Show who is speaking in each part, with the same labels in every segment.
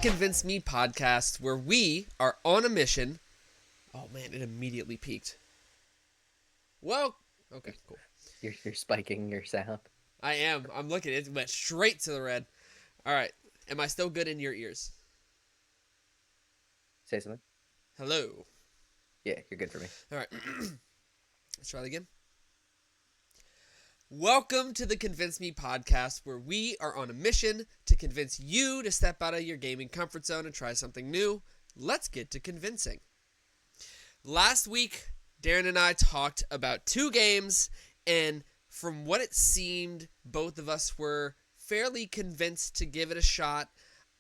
Speaker 1: Convince Me podcast, where we are on a mission. Oh man, it immediately peaked. Well, okay, cool.
Speaker 2: You're spiking your sound.
Speaker 1: I am. I'm looking. It went straight to the red. All right. Am I still good in your ears?
Speaker 2: Say something.
Speaker 1: Hello.
Speaker 2: Yeah, you're good for me.
Speaker 1: All right. Let's try that again. Welcome to the Convince Me podcast, where we are on a mission to convince you to step out of your gaming comfort zone and try something new. Let's get to convincing. Last week, Darren and I talked about two games, and from what it seemed, both of us were fairly convinced to give it a shot.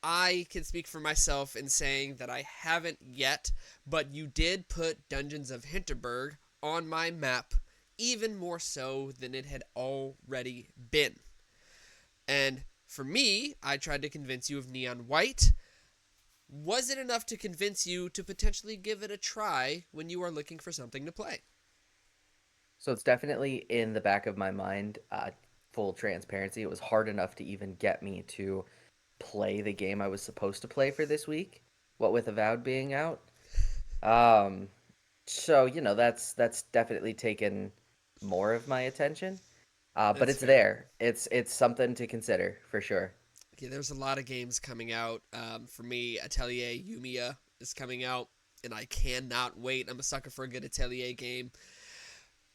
Speaker 1: I can speak for myself in saying that I haven't yet, but you did put Dungeons of Hinterberg on my map, even more so than it had already been. And for me, I tried to convince you of Neon White. Was it enough to convince you to potentially give it a try when you are looking for something to play?
Speaker 2: So it's definitely in the back of my mind. Full transparency, it was hard enough to even get me to play the game I was supposed to play for this week. What with Avowed being out. Um, so that's definitely taken more of my attention. But
Speaker 1: That's
Speaker 2: it's
Speaker 1: fair.
Speaker 2: there. It's something to consider for sure.
Speaker 1: Okay, there's a lot of games coming out. For me, Atelier Yumiya is coming out, and I cannot wait. I'm a sucker for a good Atelier game.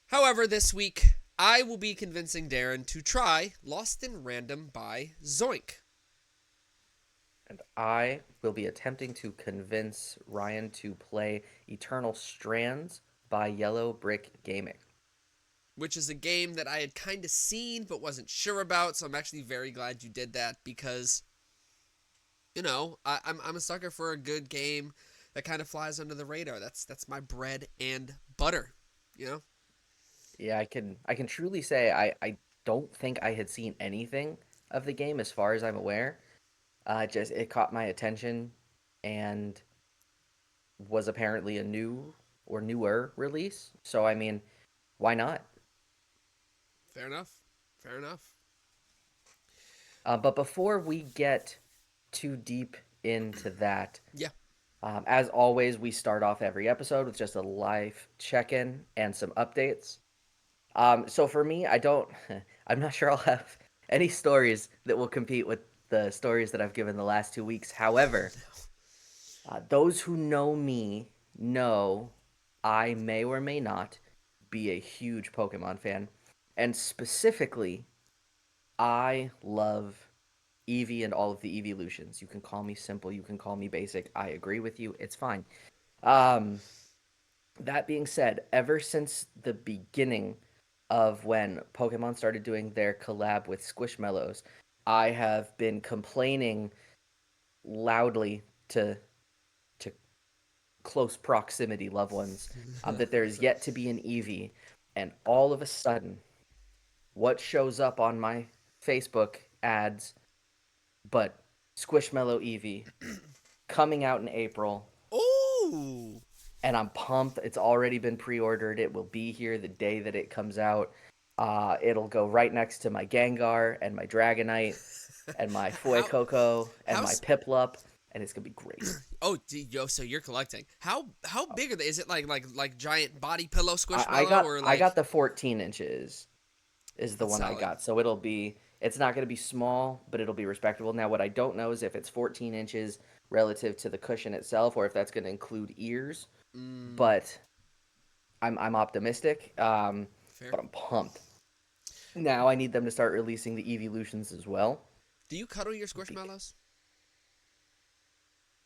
Speaker 1: However, this week, I will be convincing Darren to try Lost in Random by Zoink.
Speaker 2: And I will be attempting to convince Ryan to play Eternal Strands by Yellow Brick Gaming.
Speaker 1: Which is a game that I had kind of seen but wasn't sure about, so I'm actually very glad you did that because, I'm a sucker for a good game that kind of flies under the radar. That's my bread and butter, you know?
Speaker 2: Yeah, I can truly say I don't think I had seen anything of the game as far as I'm aware. Just it caught my attention and was apparently a new or newer release. So I mean, why not?
Speaker 1: Fair enough. Fair enough.
Speaker 2: But before we get too deep into that,
Speaker 1: Yeah.
Speaker 2: as always, we start off every episode with just a live check-in and some updates. So for me, I'm not sure I'll have any stories that will compete with the stories that I've given the last 2 weeks. However, those who know me know I may or may not be a huge Pokemon fan. And specifically, I love Eevee and all of the evolutions. You can call me simple, you can call me basic. I agree with you. It's fine. Um, that being said, ever since the beginning of when Pokemon started doing their collab with Squishmallows, I have been complaining loudly to close proximity loved ones that there is yet to be an Eevee, and all of a sudden, what shows up on my Facebook ads but Squishmallow Eevee coming out in April,
Speaker 1: Ooh.
Speaker 2: and I'm pumped. It's already been pre-ordered. It will be here the day that it comes out. It'll go right next to my Gengar and my Dragonite and my
Speaker 1: how
Speaker 2: Fuecoco and
Speaker 1: how
Speaker 2: my
Speaker 1: s-
Speaker 2: Piplup, and it's gonna be great.
Speaker 1: so you're collecting. How big are they? Is it like giant body pillow
Speaker 2: I
Speaker 1: squishmallow
Speaker 2: got
Speaker 1: or
Speaker 2: I
Speaker 1: like
Speaker 2: got the 14 inches is the
Speaker 1: that's
Speaker 2: one I
Speaker 1: solid?
Speaker 2: got, so it's not gonna be small, but it'll be respectable. Now, what I don't know is if it's 14 inches relative to the cushion itself, or if that's gonna include ears.
Speaker 1: Mm,
Speaker 2: But I'm optimistic.
Speaker 1: fair.
Speaker 2: But I'm pumped. Now I need them to start releasing the evolutions as well.
Speaker 1: Do you cuddle your
Speaker 2: Be-
Speaker 1: squishmallows?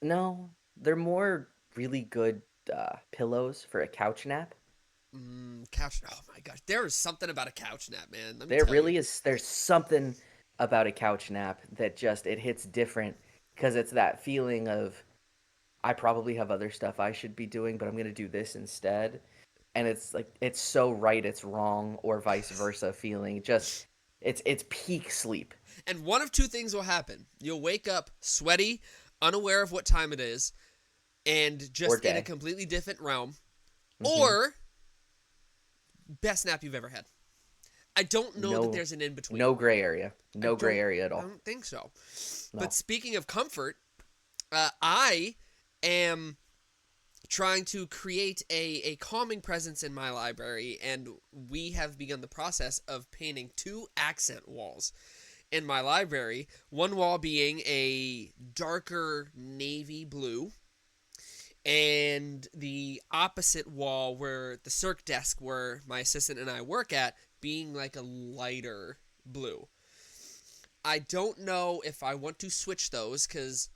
Speaker 2: no, they're more really good pillows for a couch nap.
Speaker 1: Couch. Oh my gosh, there is something about a couch nap, man. Let me
Speaker 2: There
Speaker 1: tell you.
Speaker 2: really is. There's something about a couch nap that just it hits different because it's that feeling of I probably have other stuff I should be doing, but I'm gonna do this instead. And it's like it's so right, it's wrong, or vice versa feeling. Just it's peak sleep
Speaker 1: And one of two things will happen. You'll wake up sweaty, unaware of what time it is, and
Speaker 2: or
Speaker 1: just in a
Speaker 2: day.
Speaker 1: completely different realm,
Speaker 2: Hmm.
Speaker 1: or best nap you've ever had. I don't know that
Speaker 2: No,
Speaker 1: there's an in between.
Speaker 2: no gray area.
Speaker 1: I
Speaker 2: No gray
Speaker 1: don't
Speaker 2: area at
Speaker 1: I
Speaker 2: all.
Speaker 1: don't think so. But
Speaker 2: No.
Speaker 1: speaking of comfort, I am trying to create a calming presence in my library, and we have begun the process of painting two accent walls in my library. One wall being a darker navy blue, and the opposite wall where the circ desk where my assistant and I work at being like a lighter blue. I don't know if I want to switch those because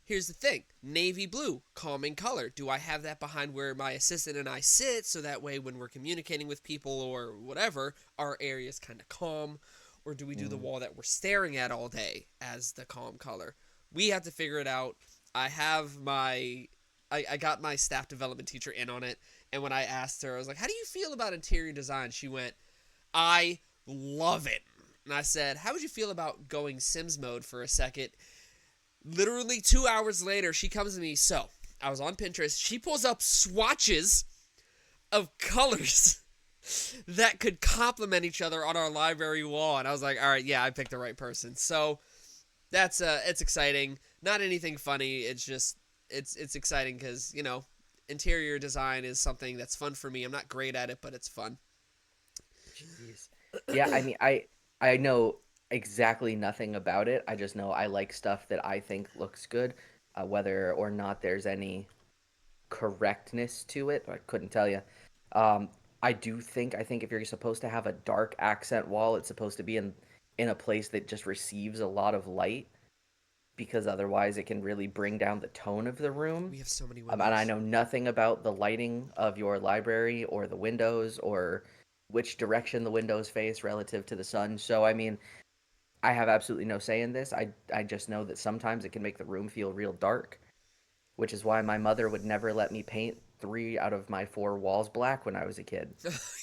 Speaker 1: here's the thing: navy blue, calming color. Do I have that behind where my assistant and I sit so that way when we're communicating with people or whatever, our area is kind of calm? Or do we do the
Speaker 2: Mm.
Speaker 1: wall that we're staring at all day as the calm color? We have to figure it out. I have my. I got my staff development teacher in on it, and when I asked her, I was like, how do you feel about interior design? She went, I love it. And I said, how would you feel about going Sims mode for a second? Literally 2 hours later, she comes to me. So, I was on Pinterest. She pulls up swatches of colors that could complement each other on our library wall. And I was like, all right, yeah, I picked the right person. So, that's it's exciting. Not anything funny. It's just it's exciting because, interior design is something that's fun for me. I'm not great at it, but it's fun.
Speaker 2: Jeez. Yeah, I mean, I know exactly nothing about it. I just know I like stuff that I think looks good, whether or not there's any correctness to it. I couldn't tell you. Um, I think if you're supposed to have a dark accent wall, it's supposed to be in a place that just receives a lot of light because otherwise it can really bring down the tone of the room.
Speaker 1: We have so many
Speaker 2: And I
Speaker 1: windows.
Speaker 2: know nothing about the lighting of your library or the windows or which direction the windows face relative to the sun. So, I mean, I have absolutely no say in this. I just know that sometimes it can make the room feel real dark, which is why my mother would never let me paint 3 out of my 4 walls black when I was a kid,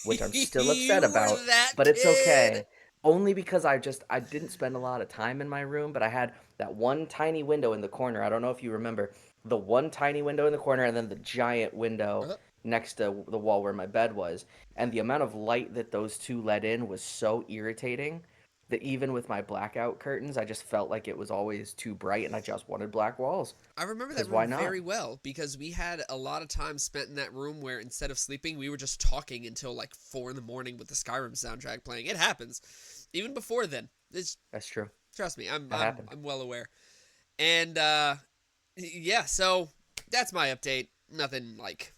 Speaker 2: which I'm still upset
Speaker 1: You were
Speaker 2: about,
Speaker 1: that
Speaker 2: but it's
Speaker 1: kid.
Speaker 2: okay. Only because I didn't spend a lot of time in my room, but I had that one tiny window in the corner. I don't know if you remember the one tiny window in the corner and then the giant window
Speaker 1: Uh,
Speaker 2: next to the wall where my bed was. And the amount of light that those two let in was so irritating that even with my blackout curtains, I just felt like it was always too bright and I just wanted black walls.
Speaker 1: I remember that
Speaker 2: Because
Speaker 1: room
Speaker 2: why not?
Speaker 1: very well because we had a lot of time spent in that room where instead of sleeping, we were just talking until like 4 in the morning with the Skyrim soundtrack playing. It happens, even before then. It's
Speaker 2: That's true.
Speaker 1: trust me, I'm
Speaker 2: That
Speaker 1: I'm
Speaker 2: happened.
Speaker 1: I'm well aware. And yeah, so that's my update. Nothing like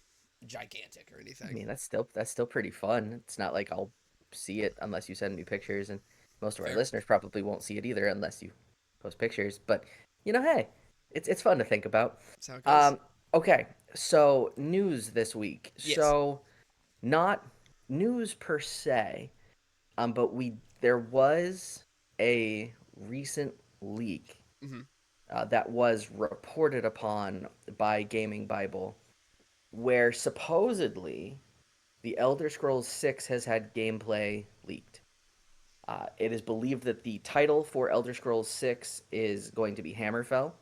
Speaker 1: gigantic or
Speaker 2: I
Speaker 1: anything.
Speaker 2: mean, that's still pretty fun. It's not like I'll see it unless you send me pictures, and most of our
Speaker 1: Fair.
Speaker 2: listeners probably won't see it either unless you post pictures. But hey, it's fun to think about.
Speaker 1: That's how it goes.
Speaker 2: Um, okay, so news this week.
Speaker 1: Yes.
Speaker 2: So not news per se, but we there was a recent leak
Speaker 1: Mm-hmm.
Speaker 2: that was reported upon by Gaming Bible, where supposedly the Elder Scrolls 6 has had gameplay leaked. It is believed that the title for Elder Scrolls 6 is going to be Hammerfell,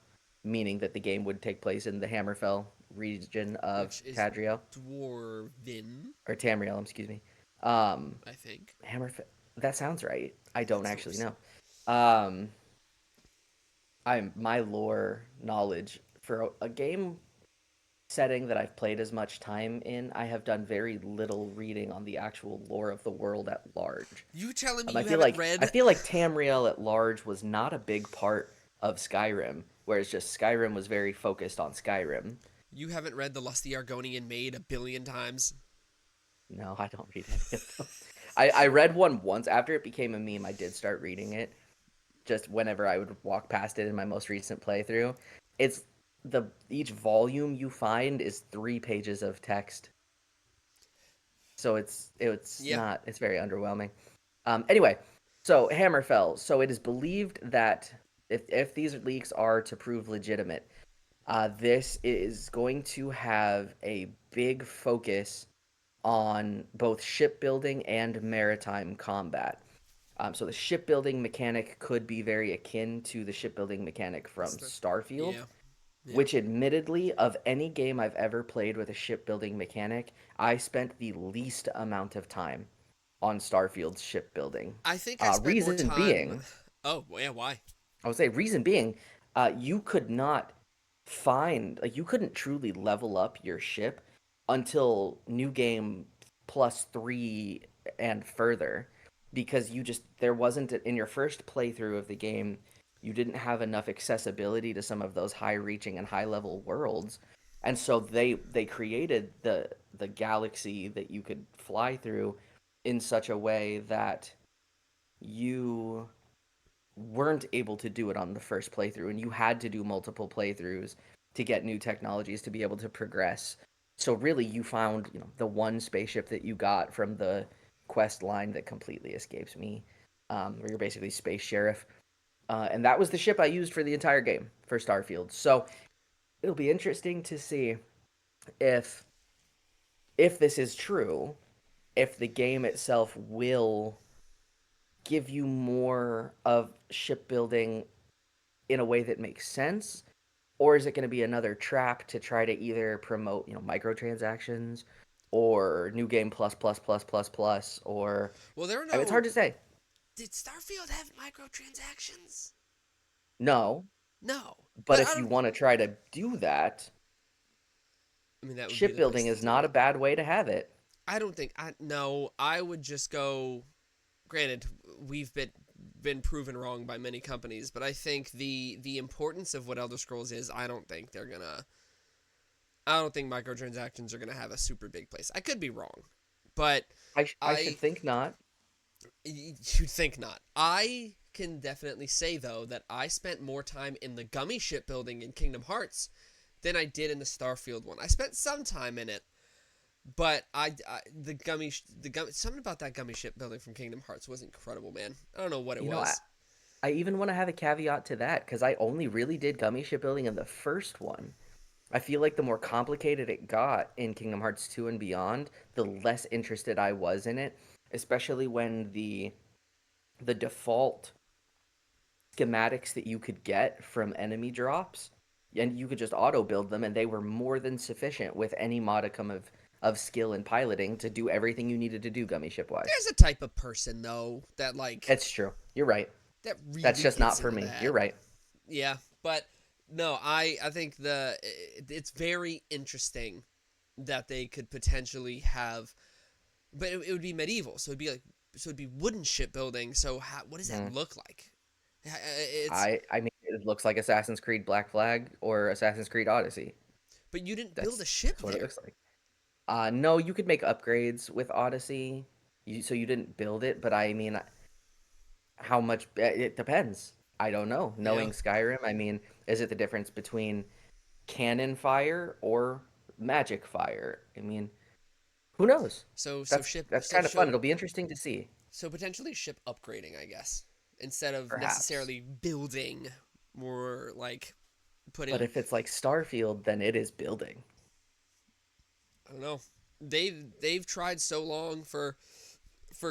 Speaker 2: meaning that the game would take place in the Hammerfell region of
Speaker 1: Which is
Speaker 2: Tadriel,
Speaker 1: Dwarven,
Speaker 2: or Tamriel, excuse me. Um,
Speaker 1: I think.
Speaker 2: Hammerfell, that sounds right. I don't
Speaker 1: It's
Speaker 2: actually
Speaker 1: Dwarves.
Speaker 2: know. Um, my lore knowledge for a game setting that I've played as much time in, I have done very little reading on the actual lore of the world at large.
Speaker 1: You telling me
Speaker 2: I
Speaker 1: you
Speaker 2: feel
Speaker 1: haven't
Speaker 2: like I
Speaker 1: read
Speaker 2: feel like Tamriel at large was not a big part of Skyrim, whereas just Skyrim was very focused on Skyrim.
Speaker 1: you haven't read The Lusty Argonian Maid a billion times?
Speaker 2: No, I don't read any of them. I read one once after it became a meme. I did start reading it just whenever I would walk past it in my most recent playthrough. It's the each volume you find is 3 pages of text, so it's
Speaker 1: Yeah.
Speaker 2: not it's very underwhelming. Anyway, so Hammerfell. So it is believed that if these leaks are to prove legitimate, this is going to have a big focus on both shipbuilding and maritime combat. So the shipbuilding mechanic could be very akin to the shipbuilding mechanic from
Speaker 1: Stuff.
Speaker 2: Starfield,
Speaker 1: Yeah. Yeah.
Speaker 2: which admittedly, of any game I've ever played with a shipbuilding mechanic, I spent the least amount of time on Starfield's shipbuilding.
Speaker 1: I think I spent more
Speaker 2: Reason
Speaker 1: time.
Speaker 2: being,
Speaker 1: Oh, yeah, why?
Speaker 2: I would say, reason being, you could not. find, like, you couldn't truly level up your ship until New Game +3 and further, because there wasn't, in your first playthrough of the game, you didn't have enough accessibility to some of those high reaching and high level worlds. And so they created the galaxy that you could fly through in such a way that you weren't able to do it on the first playthrough, and you had to do multiple playthroughs to get new technologies to be able to progress. So really, you found, the one spaceship that you got from the quest line that completely escapes me, where you're basically space sheriff, and that was the ship I used for the entire game for Starfield. So it'll be interesting to see if this is true, if the game itself will give you more of shipbuilding in a way that makes sense, or is it going to be another trap to try to either promote, microtransactions or new game plus plus plus plus plus, or
Speaker 1: Well, there are
Speaker 2: I mean, it's hard
Speaker 1: no.
Speaker 2: to say.
Speaker 1: Did Starfield have microtransactions?
Speaker 2: No,
Speaker 1: No,
Speaker 2: but
Speaker 1: but I
Speaker 2: if you
Speaker 1: don't.
Speaker 2: want to try to do that,
Speaker 1: I mean, that would be the place
Speaker 2: shipbuilding
Speaker 1: to
Speaker 2: is
Speaker 1: do
Speaker 2: not a
Speaker 1: it.
Speaker 2: bad way to have it.
Speaker 1: I don't think. I no. I would just go. Granted, we've been proven wrong by many companies, but I think the importance of what Elder Scrolls is, I don't think they're gonna. I don't think microtransactions are gonna have a super big place. I could be wrong, but
Speaker 2: I should
Speaker 1: I
Speaker 2: think not.
Speaker 1: you'd think not. I can definitely say though that I spent more time in the gummy shipbuilding in Kingdom Hearts than I did in the Starfield one. I spent some time in it, but something about that gummy shipbuilding from Kingdom Hearts was incredible, man. I don't know what it
Speaker 2: You know, I,
Speaker 1: was.
Speaker 2: I even want to have a caveat to that because I only really did gummy shipbuilding in the first one. I feel like the more complicated it got in Kingdom Hearts 2 and beyond, the less interested I was in it, especially when the default schematics that you could get from enemy drops, and you could just auto build them, and they were more than sufficient with any modicum of skill and piloting to do everything you needed to do gummy ship wise.
Speaker 1: There's a type of person though that
Speaker 2: It's true. You're right.
Speaker 1: that
Speaker 2: That's
Speaker 1: really
Speaker 2: just not
Speaker 1: gets
Speaker 2: for
Speaker 1: into
Speaker 2: me. You're
Speaker 1: that.
Speaker 2: right.
Speaker 1: Yeah, but no, I think it's very interesting that they could potentially have, but it would be medieval, so it'd be wooden shipbuilding. So what does that
Speaker 2: Mm.
Speaker 1: look like? It's
Speaker 2: I mean, it looks like Assassin's Creed Black Flag or Assassin's Creed Odyssey.
Speaker 1: but you didn't build a ship
Speaker 2: That's what it
Speaker 1: there.
Speaker 2: looks like. No, you could make upgrades with Odyssey. So you didn't build it, but I mean, how much? It depends. I don't know.
Speaker 1: Yeah.
Speaker 2: Knowing Skyrim, I mean, is it the difference between cannon fire or magic fire? I mean, who knows?
Speaker 1: So
Speaker 2: That's
Speaker 1: ship
Speaker 2: that's
Speaker 1: so
Speaker 2: kind of fun.
Speaker 1: so
Speaker 2: It'll be interesting to see,
Speaker 1: so potentially ship upgrading, I guess, instead of
Speaker 2: perhaps.
Speaker 1: necessarily building, more like
Speaker 2: But
Speaker 1: putting.
Speaker 2: if it's like Starfield, then it is building.
Speaker 1: I don't know. They've tried so long for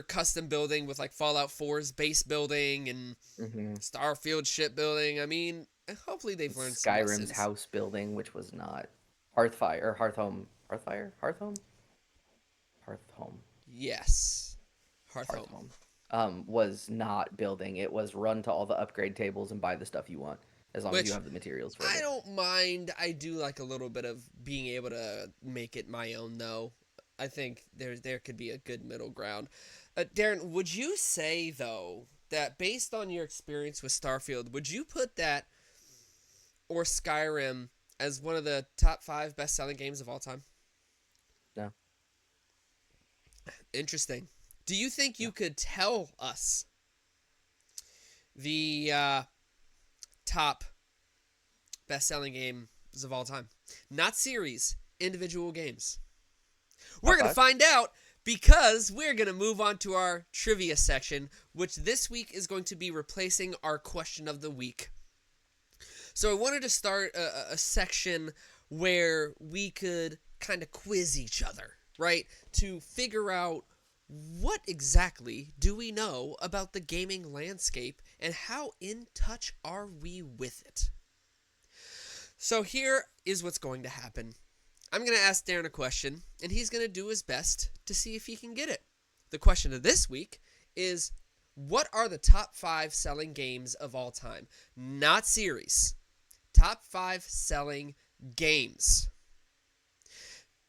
Speaker 1: custom building with like Fallout 4's base building and
Speaker 2: Hmm.
Speaker 1: Starfield shipbuilding. I mean, hopefully they've learned some
Speaker 2: Skyrim's
Speaker 1: lessons.
Speaker 2: house building, which was not Hearthfire or Hearthhome. Hearthfire? Hearthhome? Hearthhome.
Speaker 1: Yes, Hearthhome,
Speaker 2: Hearthhome. Was not building. It was run to all the upgrade tables and buy the stuff you want, as long as you
Speaker 1: which
Speaker 2: have the materials for
Speaker 1: I
Speaker 2: it.
Speaker 1: don't mind. I do like a little bit of being able to make it my own, though. I think there could be a good middle ground. Darren, would you say though that based on your experience with Starfield, would you put that or Skyrim as one of the top 5 best-selling games of all time?
Speaker 2: No,
Speaker 1: Interesting. Do you think
Speaker 2: no.
Speaker 1: you could tell us the top best-selling games of all time? Not series, individual games. We're
Speaker 2: Top
Speaker 1: going to
Speaker 2: five?
Speaker 1: find out because we're going to move on to our trivia section, which this week is going to be replacing our question of the week. So I wanted to start a section where we could kind of quiz each other, right? To figure out what exactly do we know about the gaming landscape and how in touch are we with it. So here is what's going to happen. I'm going to ask Darren a question, and he's going to do his best to see if he can get it. The question of this week is, what are the top 5 selling games of all time? Not series. Top 5 selling games.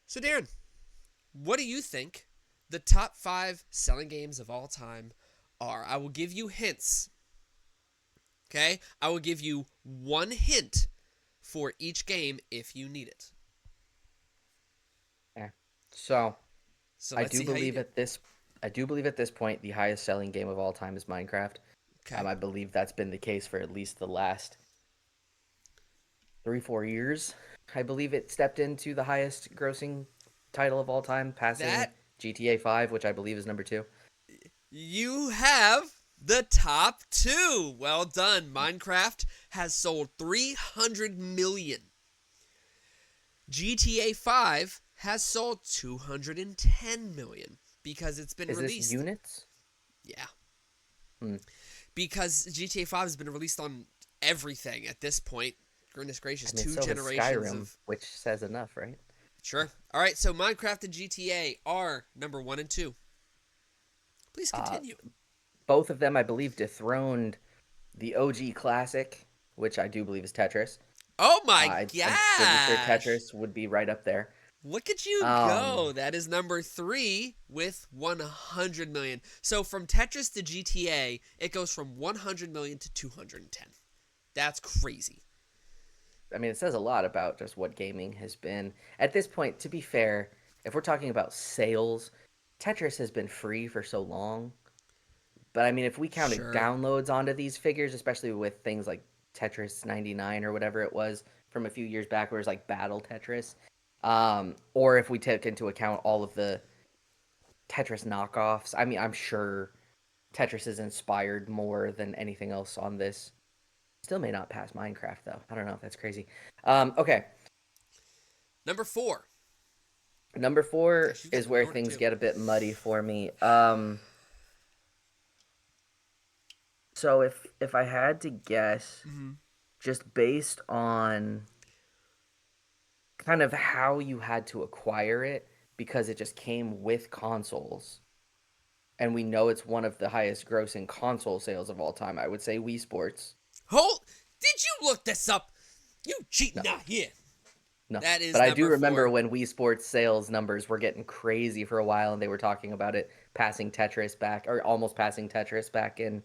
Speaker 1: So, Darren, what do you think the top 5 selling games of all time are? I will give you hints. Okay? I will give you one hint for each game if you need it.
Speaker 2: Okay. So
Speaker 1: So
Speaker 2: I
Speaker 1: let's
Speaker 2: do
Speaker 1: see how you
Speaker 2: believe
Speaker 1: do.
Speaker 2: at this I do believe at this point the highest selling game of all time is Minecraft.
Speaker 1: Okay.
Speaker 2: I believe that's been the case for at least the last 3-4 years. I believe it stepped into the highest grossing title of all time, passing
Speaker 1: That
Speaker 2: GTA 5, which I believe is number 2.
Speaker 1: you have the top 2. Well done. Minecraft has sold 300 million. GTA 5 has sold 210 million because it's been
Speaker 2: Is this
Speaker 1: released.
Speaker 2: units?
Speaker 1: Yeah.
Speaker 2: Hmm.
Speaker 1: Because GTA 5 has been released on everything at this point. Goodness gracious,
Speaker 2: I mean,
Speaker 1: two
Speaker 2: so has
Speaker 1: generations
Speaker 2: Skyrim,
Speaker 1: of.
Speaker 2: which says enough, right?
Speaker 1: Sure. All right, so Minecraft and GTA are number 1 and 2. Please
Speaker 2: Uh,
Speaker 1: continue.
Speaker 2: both of them, I believe, dethroned the OG classic, which I do believe is Tetris.
Speaker 1: Oh my
Speaker 2: I'm pretty sure
Speaker 1: gosh!
Speaker 2: Tetris would be right up there.
Speaker 1: Look at you
Speaker 2: Um,
Speaker 1: go. That is number 3 with 100 million. So from Tetris to GTA, it goes from 100 million to 210. That's crazy.
Speaker 2: I mean, it says a lot about just what gaming has been. At this point, to be fair, if we're talking about sales, Tetris has been free for so long. But I mean, if we counted
Speaker 1: Sure.
Speaker 2: downloads onto these figures, especially with things like Tetris 99 or whatever it was from a few years back, where it was like Battle Tetris, or if we took into account all of the Tetris knockoffs, I mean, I'm sure Tetris is inspired more than anything else on this. Still may not pass Minecraft though. I don't know. That's crazy. Okay,
Speaker 1: Number 4.
Speaker 2: number 4
Speaker 1: Gosh, you've got
Speaker 2: is
Speaker 1: them in
Speaker 2: where
Speaker 1: order
Speaker 2: things
Speaker 1: too.
Speaker 2: get a bit muddy for me. So if I had to guess,
Speaker 1: Mm-hmm.
Speaker 2: just based on kind of how you had to acquire it, because it just came with consoles, and we know it's one of the highest grossing console sales of all time, I would say Wii Sports.
Speaker 1: Hold. Did you look this up? You cheating
Speaker 2: No,
Speaker 1: out here.
Speaker 2: no.
Speaker 1: That
Speaker 2: But
Speaker 1: is
Speaker 2: I do
Speaker 1: number
Speaker 2: remember
Speaker 1: 4.
Speaker 2: when Wii Sports sales numbers were getting crazy for a while, and they were talking about it passing Tetris back, or almost passing Tetris back in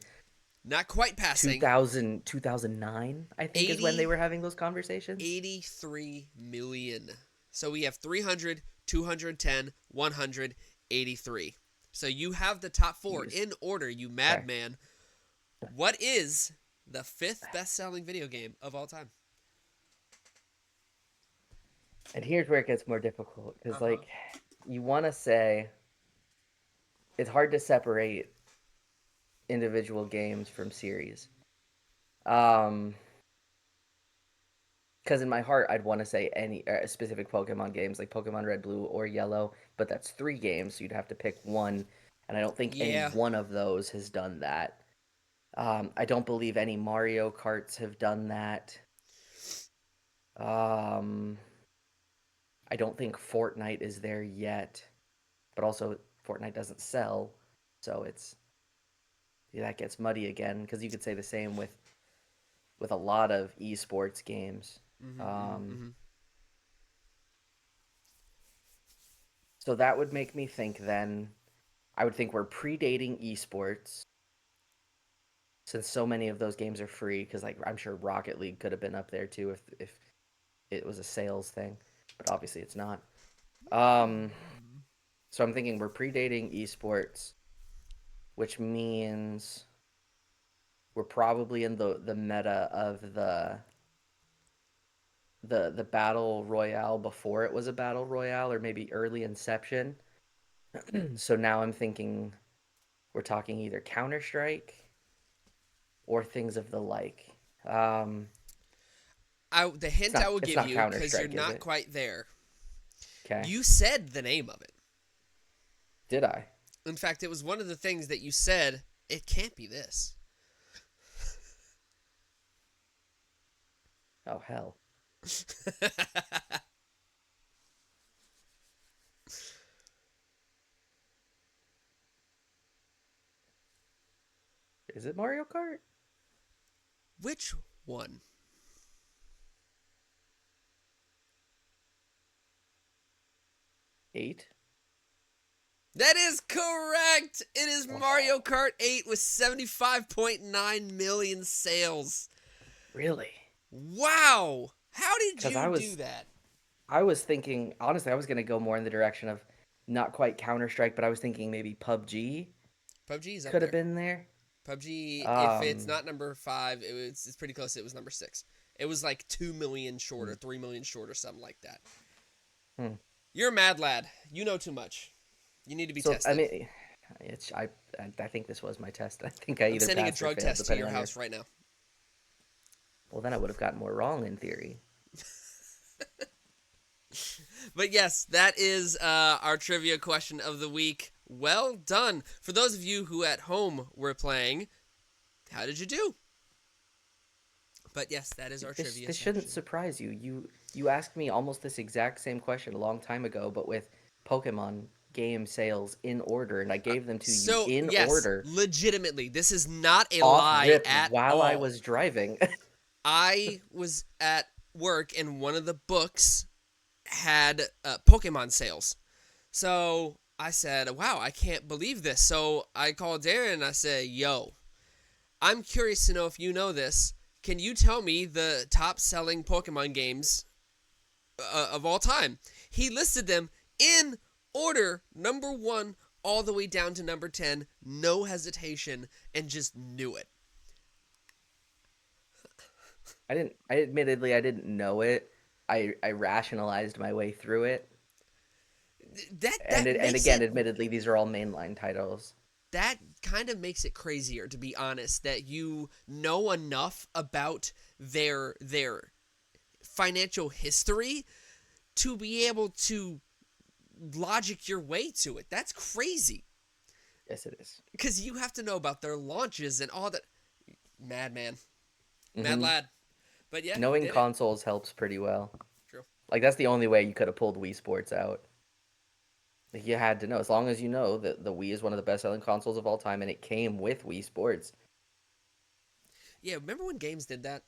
Speaker 1: Not quite passing.
Speaker 2: 2009, I think, is when they
Speaker 1: 80,
Speaker 2: were having those conversations.
Speaker 1: 83 million. So we have 300, 210, 100, 83. So you have the top 4
Speaker 2: Jeez.
Speaker 1: in order, you
Speaker 2: Okay.
Speaker 1: madman. What is the 5th best-selling video game of all time?
Speaker 2: And here's where it gets more difficult, because,
Speaker 1: Uh-huh.
Speaker 2: like, you want to say it's hard to separate individual games from series. Um, because in my heart, I'd want to say any specific Pokemon games, like Pokemon Red, Blue, or Yellow, but that's 3 games, so you'd have to pick one, and I don't think any
Speaker 1: Yeah.
Speaker 2: one of those has done that. I don't believe any Mario Karts have done that. Um, I don't think Fortnite is there yet, but also Fortnite doesn't sell, so it's yeah, that gets muddy again because you could say the same with a lot of esports games.
Speaker 1: Mm-hmm, mm-hmm,
Speaker 2: Um,
Speaker 1: mm-hmm.
Speaker 2: so that would make me think then I would think we're predating esports since so many of those games are free because like I'm sure Rocket League could have been up there too if it was a sales thing, but obviously it's not. Um, so I'm thinking we're predating esports, which means we're probably in the meta of the battle royale before it was a battle royale or maybe early inception. So now I'm thinking we're talking either Counter Strike or things of the like. Um,
Speaker 1: The hint I will
Speaker 2: it's
Speaker 1: give
Speaker 2: not
Speaker 1: you,
Speaker 2: Counter
Speaker 1: because you're
Speaker 2: Strike, is
Speaker 1: not
Speaker 2: it?
Speaker 1: quite there,
Speaker 2: Okay.
Speaker 1: you said the name of it.
Speaker 2: Did I?
Speaker 1: In fact, it was one of the things that you said, it can't be this.
Speaker 2: Oh hell. Is it Mario Kart?
Speaker 1: Which one?
Speaker 2: 8?
Speaker 1: That is correct. It is Mario
Speaker 2: Oh,
Speaker 1: Kart 8 with 75.9 million sales.
Speaker 2: really?
Speaker 1: Wow. How did
Speaker 2: Because
Speaker 1: you do that?
Speaker 2: I was thinking, honestly, I was gonna go more in the direction of not quite Counter Strike, but I was thinking maybe PUBG
Speaker 1: PUBG is up
Speaker 2: could have
Speaker 1: there.
Speaker 2: been there.
Speaker 1: PUBG, if it's
Speaker 2: Um,
Speaker 1: not number 5, it's pretty close. It was number 6. It was like 2 million short or 3 million short or something like that.
Speaker 2: hmm.
Speaker 1: You're a mad lad. You know too much. You need to be
Speaker 2: So I
Speaker 1: tested.
Speaker 2: mean, it's I think this was my test. I think I
Speaker 1: I'm
Speaker 2: either
Speaker 1: sending a
Speaker 2: passed or
Speaker 1: drug
Speaker 2: failed,
Speaker 1: test to
Speaker 2: depending
Speaker 1: your
Speaker 2: on your.
Speaker 1: house right now.
Speaker 2: Well, then I would have gotten more wrong in theory.
Speaker 1: But yes, that is our trivia question of the week. Well done. For those of you who at home were playing, how did you do? But yes, that is our trivia
Speaker 2: This shouldn't
Speaker 1: section.
Speaker 2: surprise you. You asked me almost this exact same question a long time ago, but with Pokemon game sales in order, and I gave them to you
Speaker 1: So,
Speaker 2: in
Speaker 1: yes,
Speaker 2: order
Speaker 1: legitimately, this is not a
Speaker 2: off
Speaker 1: lie
Speaker 2: rip
Speaker 1: at
Speaker 2: while I
Speaker 1: all.
Speaker 2: was driving.
Speaker 1: I was at work and one of the books had Pokemon sales. So I said, wow, I can't believe this. So I called Darren and I said, yo, I'm curious to know if you know this. Can you tell me the top selling Pokemon games of all time? He listed them in order, number 1 all the way down to number 10, no hesitation, and just knew it.
Speaker 2: I didn't know it. I rationalized my way through it.
Speaker 1: That
Speaker 2: And
Speaker 1: makes
Speaker 2: again,
Speaker 1: it
Speaker 2: admittedly, these are all mainline titles.
Speaker 1: that kind of makes it crazier, to be honest, that you know enough about their financial history to be able to logic your way to it. That's crazy.
Speaker 2: Yes, it is.
Speaker 1: Because you have to know about their launches and all that. Madman. Mad
Speaker 2: Mm-hmm.
Speaker 1: lad. But yeah, you
Speaker 2: Knowing
Speaker 1: did it.
Speaker 2: consoles helps pretty well.
Speaker 1: True.
Speaker 2: Like that's the only way you could have pulled Wii Sports out. Like, you had to know. As long as you know that the Wii is one of the best-selling consoles of all time, and it came with Wii Sports.
Speaker 1: Yeah, remember when games did that?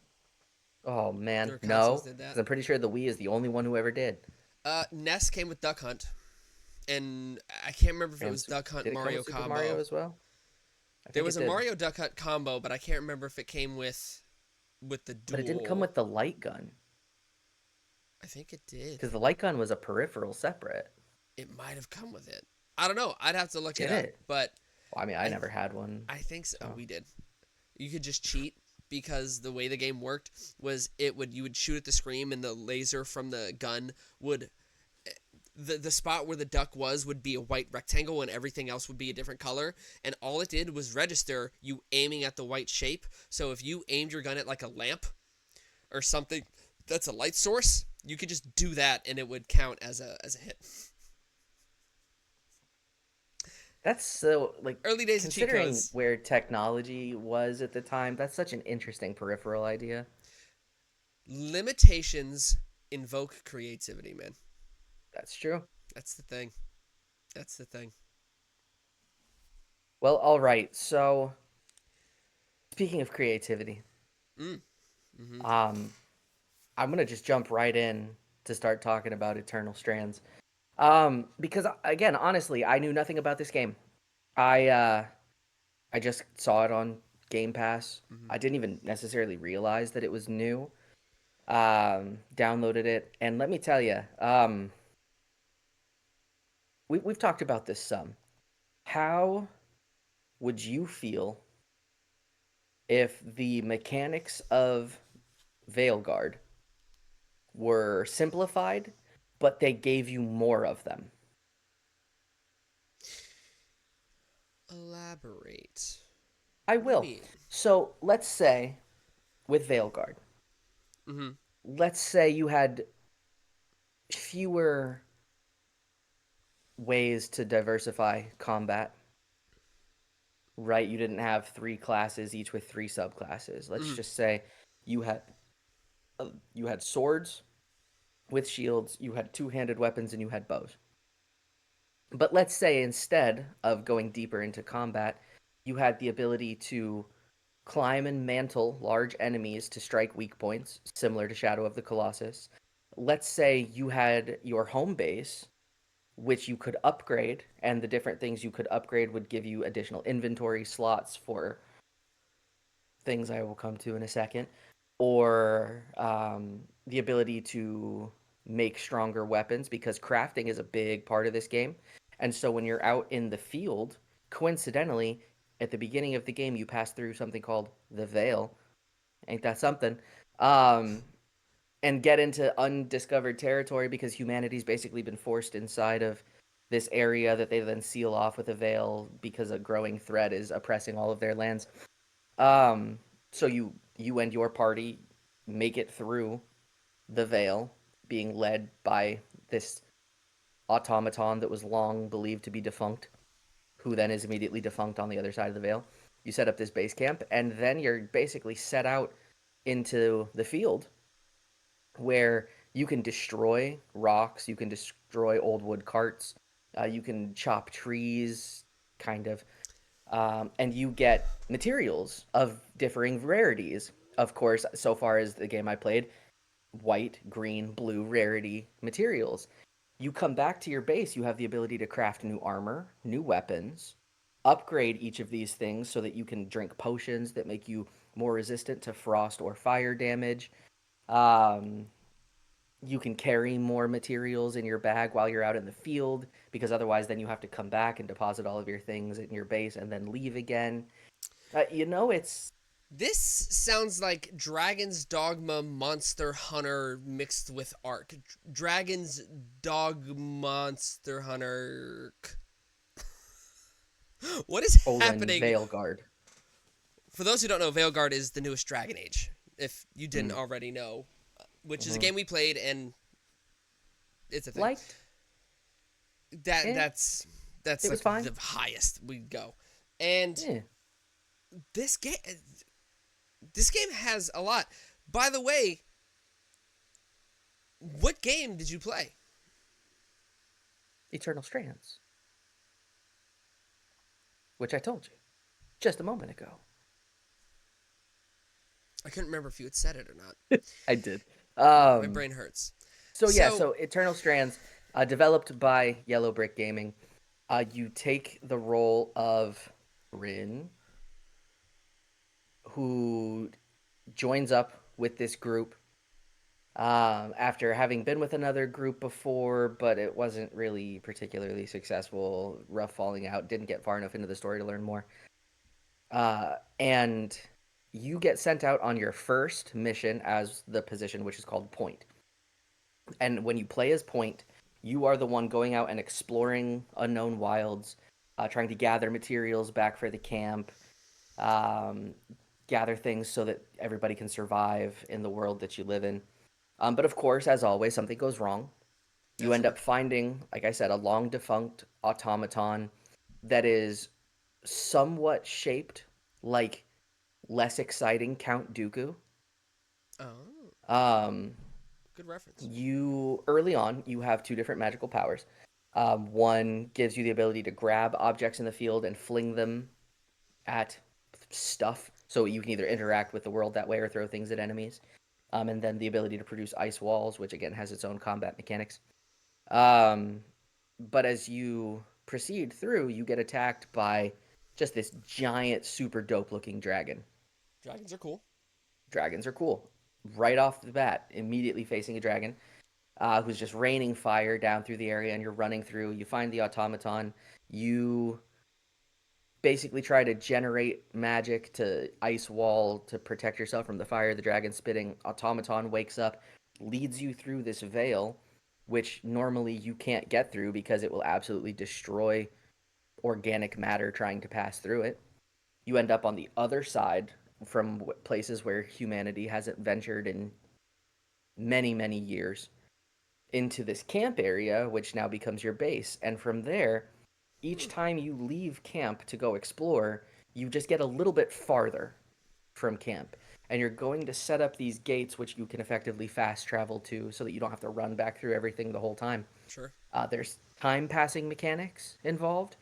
Speaker 2: Oh man,
Speaker 1: Their consoles
Speaker 2: no,
Speaker 1: did
Speaker 2: because
Speaker 1: that?
Speaker 2: I'm pretty sure the Wii is the only one who ever did.
Speaker 1: NES came with Duck Hunt. And I can't remember if it
Speaker 2: And
Speaker 1: was Duck Hunt
Speaker 2: did it come
Speaker 1: Mario
Speaker 2: with Super Mario
Speaker 1: combo.
Speaker 2: as well? I
Speaker 1: There
Speaker 2: think
Speaker 1: was
Speaker 2: it
Speaker 1: a
Speaker 2: did,
Speaker 1: Mario Duck Hunt combo, but I can't remember if it came with the
Speaker 2: but it didn't come
Speaker 1: dual.
Speaker 2: with the light gun
Speaker 1: I think it did.
Speaker 2: because the light gun was a peripheral separate.
Speaker 1: It might have come with it. I don't know. I'd have to look it
Speaker 2: Did
Speaker 1: up,
Speaker 2: it?
Speaker 1: but
Speaker 2: Well, I mean, I
Speaker 1: I
Speaker 2: never had one,
Speaker 1: I think so. Oh,
Speaker 2: so
Speaker 1: we did. You could just cheat because the way the game worked was it would you would shoot at the screen and the laser from the gun would the spot where the duck was would be a white rectangle and everything else would be a different color, and all it did was register you aiming at the white shape. So if you aimed your gun at like a lamp or something that's a light source, you could just do that and it would count as a hit.
Speaker 2: that's so like
Speaker 1: Early days of cheat
Speaker 2: considering
Speaker 1: codes.
Speaker 2: where technology was at the time. That's such an interesting peripheral idea.
Speaker 1: Limitations invoke creativity, man.
Speaker 2: That's true.
Speaker 1: That's the thing. That's the thing.
Speaker 2: Well, all right. So speaking of creativity,
Speaker 1: Mm. Mm-hmm.
Speaker 2: um, I'm gonna just jump right in to start talking about Eternal Strands. Because again, honestly, I knew nothing about this game. I uh, I just saw it on Game Pass.
Speaker 1: Mm-hmm.
Speaker 2: I didn't even necessarily realize that it was new. Downloaded it, and let me tell you, we've talked about this some. How would you feel if the mechanics of Veilguard were simplified, but they gave you more of them?
Speaker 1: Elaborate.
Speaker 2: I
Speaker 1: What do you
Speaker 2: will.
Speaker 1: mean?
Speaker 2: So let's say with Veilguard,
Speaker 1: Mm-hmm.
Speaker 2: let's say you had fewer ways to diversify combat, right? You didn't have three classes, each with three subclasses. Let's
Speaker 1: Mm-hmm.
Speaker 2: just say you had you had swords with shields, you had two-handed weapons, and you had bows. But let's say instead of going deeper into combat, you had the ability to climb and mantle large enemies to strike weak points, similar to Shadow of the Colossus. Let's say you had your home base which you could upgrade, and the different things you could upgrade would give you additional inventory slots for things I will come to in a second, or the ability to make stronger weapons because crafting is a big part of this game. And so when you're out in the field, coincidentally, at the beginning of the game, you pass through something called the Veil. Ain't that something? Um, and get into undiscovered territory because humanity's basically been forced inside of this area that they then seal off with a veil because a growing threat is oppressing all of their lands. Um, so you and your party make it through the veil, being led by this automaton that was long believed to be defunct, who then is immediately defunct on the other side of the veil. You set up this base camp, and then you're basically set out into the field where you can destroy rocks, you can destroy old wood carts, you can chop trees, kind of, and you get materials of differing rarities. Of course, so far as the game I played, white, green, blue rarity materials. You come back to your base, you have the ability to craft new armor, new weapons, upgrade each of these things so that you can drink potions that make you more resistant to frost or fire damage. Um, you can carry more materials in your bag while you're out in the field because otherwise then you have to come back and deposit all of your things in your base and then leave again. It's
Speaker 1: This sounds like Dragon's Dogma Monster Hunter mixed with Ark. Dragon's Dog Monster Hunter. What is
Speaker 2: Olin
Speaker 1: happening?
Speaker 2: Veilguard.
Speaker 1: For those who don't know, Veilguard is the newest Dragon Age. If you didn't
Speaker 2: Mm.
Speaker 1: already know, which is a
Speaker 2: Hmm.
Speaker 1: game we played and it's a thing.
Speaker 2: Liked.
Speaker 1: That
Speaker 2: Eh,
Speaker 1: that's that's
Speaker 2: it was
Speaker 1: like
Speaker 2: fine.
Speaker 1: the highest we go. And
Speaker 2: Yeah.
Speaker 1: this game this game has a lot. By the way, what game did you play?
Speaker 2: Eternal Strands, which I told you just a moment ago.
Speaker 1: I couldn't remember if you had said it or not.
Speaker 2: I did.
Speaker 1: My brain hurts.
Speaker 2: So yeah,
Speaker 1: So,
Speaker 2: so Eternal Strands, developed by Yellow Brick Gaming. You take the role of Rin, who joins up with this group after having been with another group before, but it wasn't really particularly successful. Rough falling out, didn't get far enough into the story to learn more. And you get sent out on your first mission as the position, which is called Point. And when you play as Point, you are the one going out and exploring unknown wilds, trying to gather materials back for the camp, um, gather things so that everybody can survive in the world that you live in. But of course, as always, something goes wrong.
Speaker 1: yeah,
Speaker 2: You end
Speaker 1: sure.
Speaker 2: up finding, like I said, a long defunct automaton that is somewhat shaped like less exciting Count Dooku.
Speaker 1: Oh,
Speaker 2: Um,
Speaker 1: good reference.
Speaker 2: you early on you have two different magical powers. One gives you the ability to grab objects in the field and fling them at stuff, so you can either interact with the world that way or throw things at enemies. And then the ability to produce ice walls, which again has its own combat mechanics. Um, but as you proceed through, you get attacked by just this giant, super dope looking dragon.
Speaker 1: Dragons are cool.
Speaker 2: Dragons are cool. Right off the bat, immediately facing a dragon who's just raining fire down through the area, and you're running through. You find the automaton. You basically try to generate magic to ice wall to protect yourself from the fire the dragon spitting. Automaton wakes up, leads you through this veil, which normally you can't get through because it will absolutely destroy organic matter trying to pass through it. You end up on the other side from places where humanity hasn't ventured in many, many years into this camp area, which now becomes your base. And from there, each
Speaker 1: Hmm,
Speaker 2: time you leave camp to go explore, you just get a little bit farther from camp. And you're going to set up these gates, which you can effectively fast travel to so that you don't have to run back through everything the whole time.
Speaker 1: sure.
Speaker 2: There's time passing mechanics involved.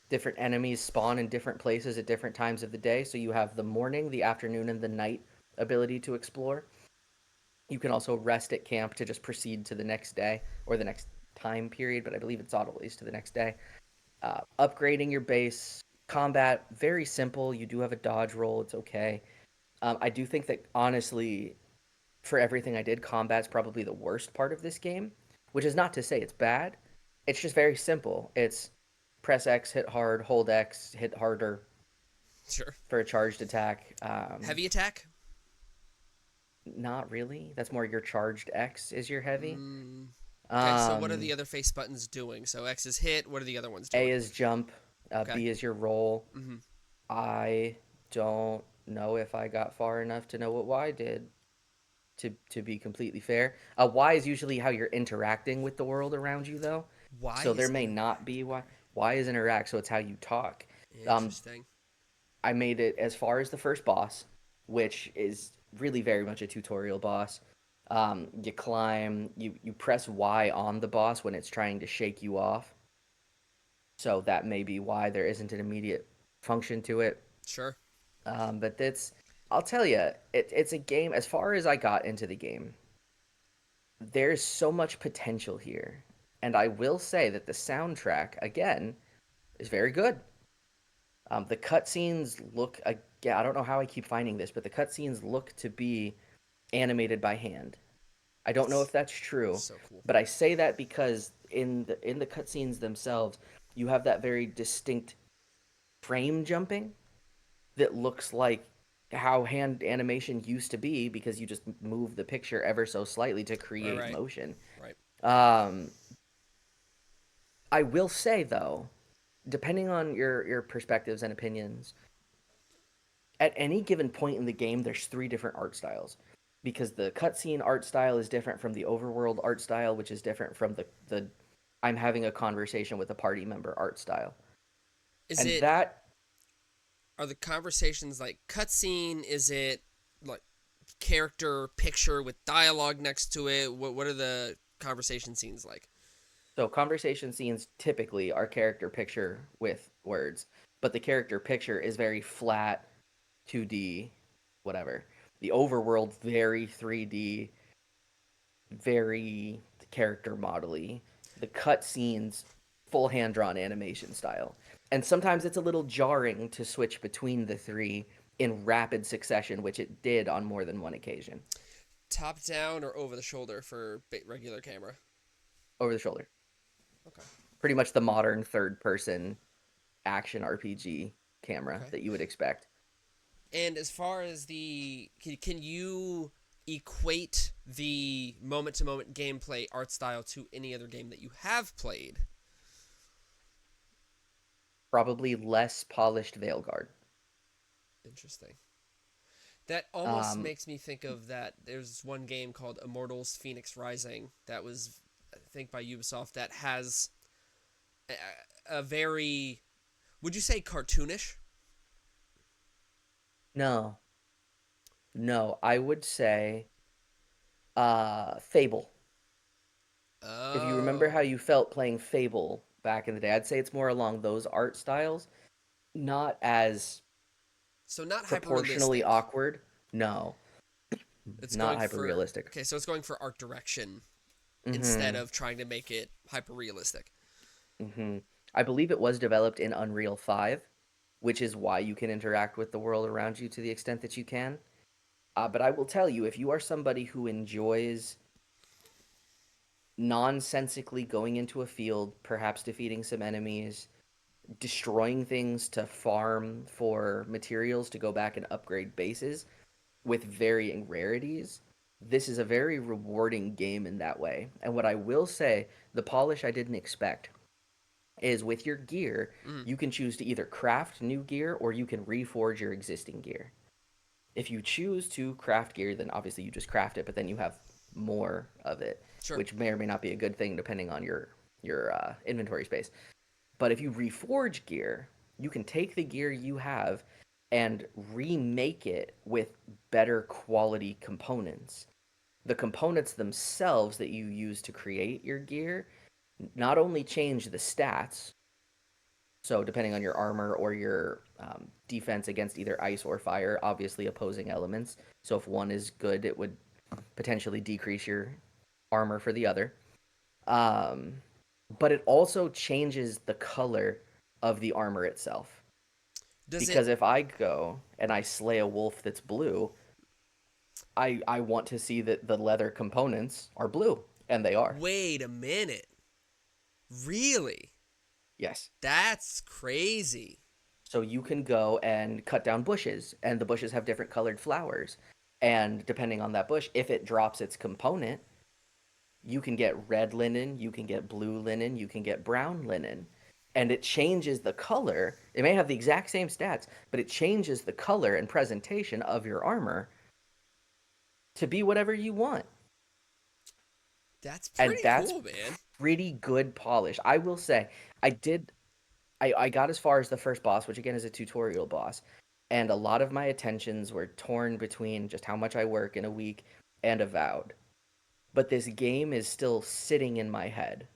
Speaker 2: Different enemies spawn in different places at different times of the day. So you have the morning, the afternoon, and the night ability to explore. You can also rest at camp to just proceed to the next day or the next time period, but I believe it's always to the next day. Upgrading your base, combat, very simple. You do have a dodge roll, it's okay. I do think that honestly, for everything I did, combat's probably the worst part of this game, which is not to say it's bad. It's just very simple. It's press X, hit hard, hold X, hit harder
Speaker 1: Sure.
Speaker 2: for a charged attack.
Speaker 1: Heavy attack?
Speaker 2: Not really. That's more your charged X is your heavy.
Speaker 1: Mm, okay, so what are
Speaker 2: Um,
Speaker 1: the other face buttons doing? So X is hit. What are the other ones
Speaker 2: A
Speaker 1: doing?
Speaker 2: is jump,
Speaker 1: Okay.
Speaker 2: B is your roll.
Speaker 1: Mm-hmm.
Speaker 2: I don't know if I got far enough to know what Y did. To be completely fair, Y is usually how you're interacting with the world around you, though.
Speaker 1: Y
Speaker 2: So there
Speaker 1: is
Speaker 2: may not
Speaker 1: interact.
Speaker 2: be Y. Y is interact, so it's how you talk. Um,
Speaker 1: Interesting.
Speaker 2: I made it as far as the first boss, which is really very much a tutorial boss. You climb, you press Y on the boss when it's trying to shake you off. So that may be why there isn't an immediate function to it.
Speaker 1: Sure.
Speaker 2: But I'll tell you, it's a game. As far as I got into the game, there's so much potential here. And I will say that the soundtrack, again, is very good. The cutscenes look, again, I don't know how I keep finding this, but the cutscenes look to be animated by hand. I don't know
Speaker 1: That's
Speaker 2: if that's true,
Speaker 1: so cool.
Speaker 2: but I say that because in the cutscenes themselves, you have that very distinct frame jumping that looks like how hand animation used to be because you just move the picture ever so slightly to
Speaker 1: Right,
Speaker 2: create
Speaker 1: right,
Speaker 2: motion.
Speaker 1: right.
Speaker 2: Um, I will say though, depending on your perspectives and opinions, at any given point in the game, there's three different art styles because the cutscene art style is different from the overworld art style, which is different from the I'm having a conversation with a party member art style,
Speaker 1: Is
Speaker 2: and
Speaker 1: it,
Speaker 2: that
Speaker 1: are the conversations like cutscene? Is it like character picture with dialogue next to it? What are the conversation scenes like?
Speaker 2: so conversation scenes typically are character picture with words, but the character picture is very flat, 2D, whatever. The overworld very 3D, very character modely. The cut scenes full hand drawn animation style. And sometimes it's a little jarring to switch between the three in rapid succession, which it did on more than one occasion.
Speaker 1: Top down or over the shoulder for regular camera?
Speaker 2: Over the shoulder.
Speaker 1: Okay.
Speaker 2: Pretty much the modern third person action RPG camera
Speaker 1: Okay.
Speaker 2: that you would expect.
Speaker 1: And as far as can you equate the moment to moment gameplay art style to any other game that you have played?
Speaker 2: Probably less polished Veilguard.
Speaker 1: Interesting. That almost
Speaker 2: Um,
Speaker 1: makes me think of that. There's one game called Immortals Phoenix Rising that was, I think, by Ubisoft that has a very, would you say cartoonish?
Speaker 2: no, no, I would say Fable. If you remember how
Speaker 1: Oh.
Speaker 2: you felt playing Fable back in the day, I'd say it's more along those art styles, not as
Speaker 1: So not hyper
Speaker 2: proportionally
Speaker 1: realistic.
Speaker 2: awkward. No,
Speaker 1: It's
Speaker 2: not
Speaker 1: going
Speaker 2: hyper
Speaker 1: for,
Speaker 2: realistic.
Speaker 1: okay, so it's going for art direction instead
Speaker 2: Mm-hmm.
Speaker 1: of trying to make it hyper realistic.
Speaker 2: Mm-hmm. I believe it was developed in Unreal 5, which is why you can interact with the world around you to the extent that you can. But I will tell you, if you are somebody who enjoys nonsensically going into a field, perhaps defeating some enemies, destroying things to farm for materials to go back and upgrade bases with varying rarities, this is a very rewarding game in that way. And what I will say, the polish I didn't expect is with your gear,
Speaker 1: Mm,
Speaker 2: you can choose to either craft new gear or you can reforge your existing gear. If you choose to craft gear, then obviously you just craft it, but then you have more of it,
Speaker 1: sure.
Speaker 2: which may or may not be a good thing depending on your inventory space. But if you reforge gear, you can take the gear you have and remake it with better quality components. The components themselves that you use to create your gear not only change the stats, so depending on your armor or your defense against either ice or fire, obviously opposing elements. So if one is good, it would potentially decrease your armor for the other. Um, but it also changes the color of the armor itself.
Speaker 1: Does it?
Speaker 2: Because if I go and I slay a wolf that's blue, I want to see that the leather components are blue, and they are.
Speaker 1: Wait a minute. Really?
Speaker 2: Yes.
Speaker 1: That's crazy.
Speaker 2: So you can go and cut down bushes, and the bushes have different colored flowers. And depending on that bush, if it drops its component, you can get red linen, you can get blue linen, you can get brown linen. And it changes the color. It may have the exact same stats, but it changes the color and presentation of your armor to be whatever you want.
Speaker 1: That's
Speaker 2: And
Speaker 1: pretty
Speaker 2: that's
Speaker 1: cool, man.
Speaker 2: pretty good polish. I will say, I did I got as far as the first boss, which again is a tutorial boss, and a lot of my attentions were torn between just how much I work in a week and Avowed. But this game is still sitting in my head.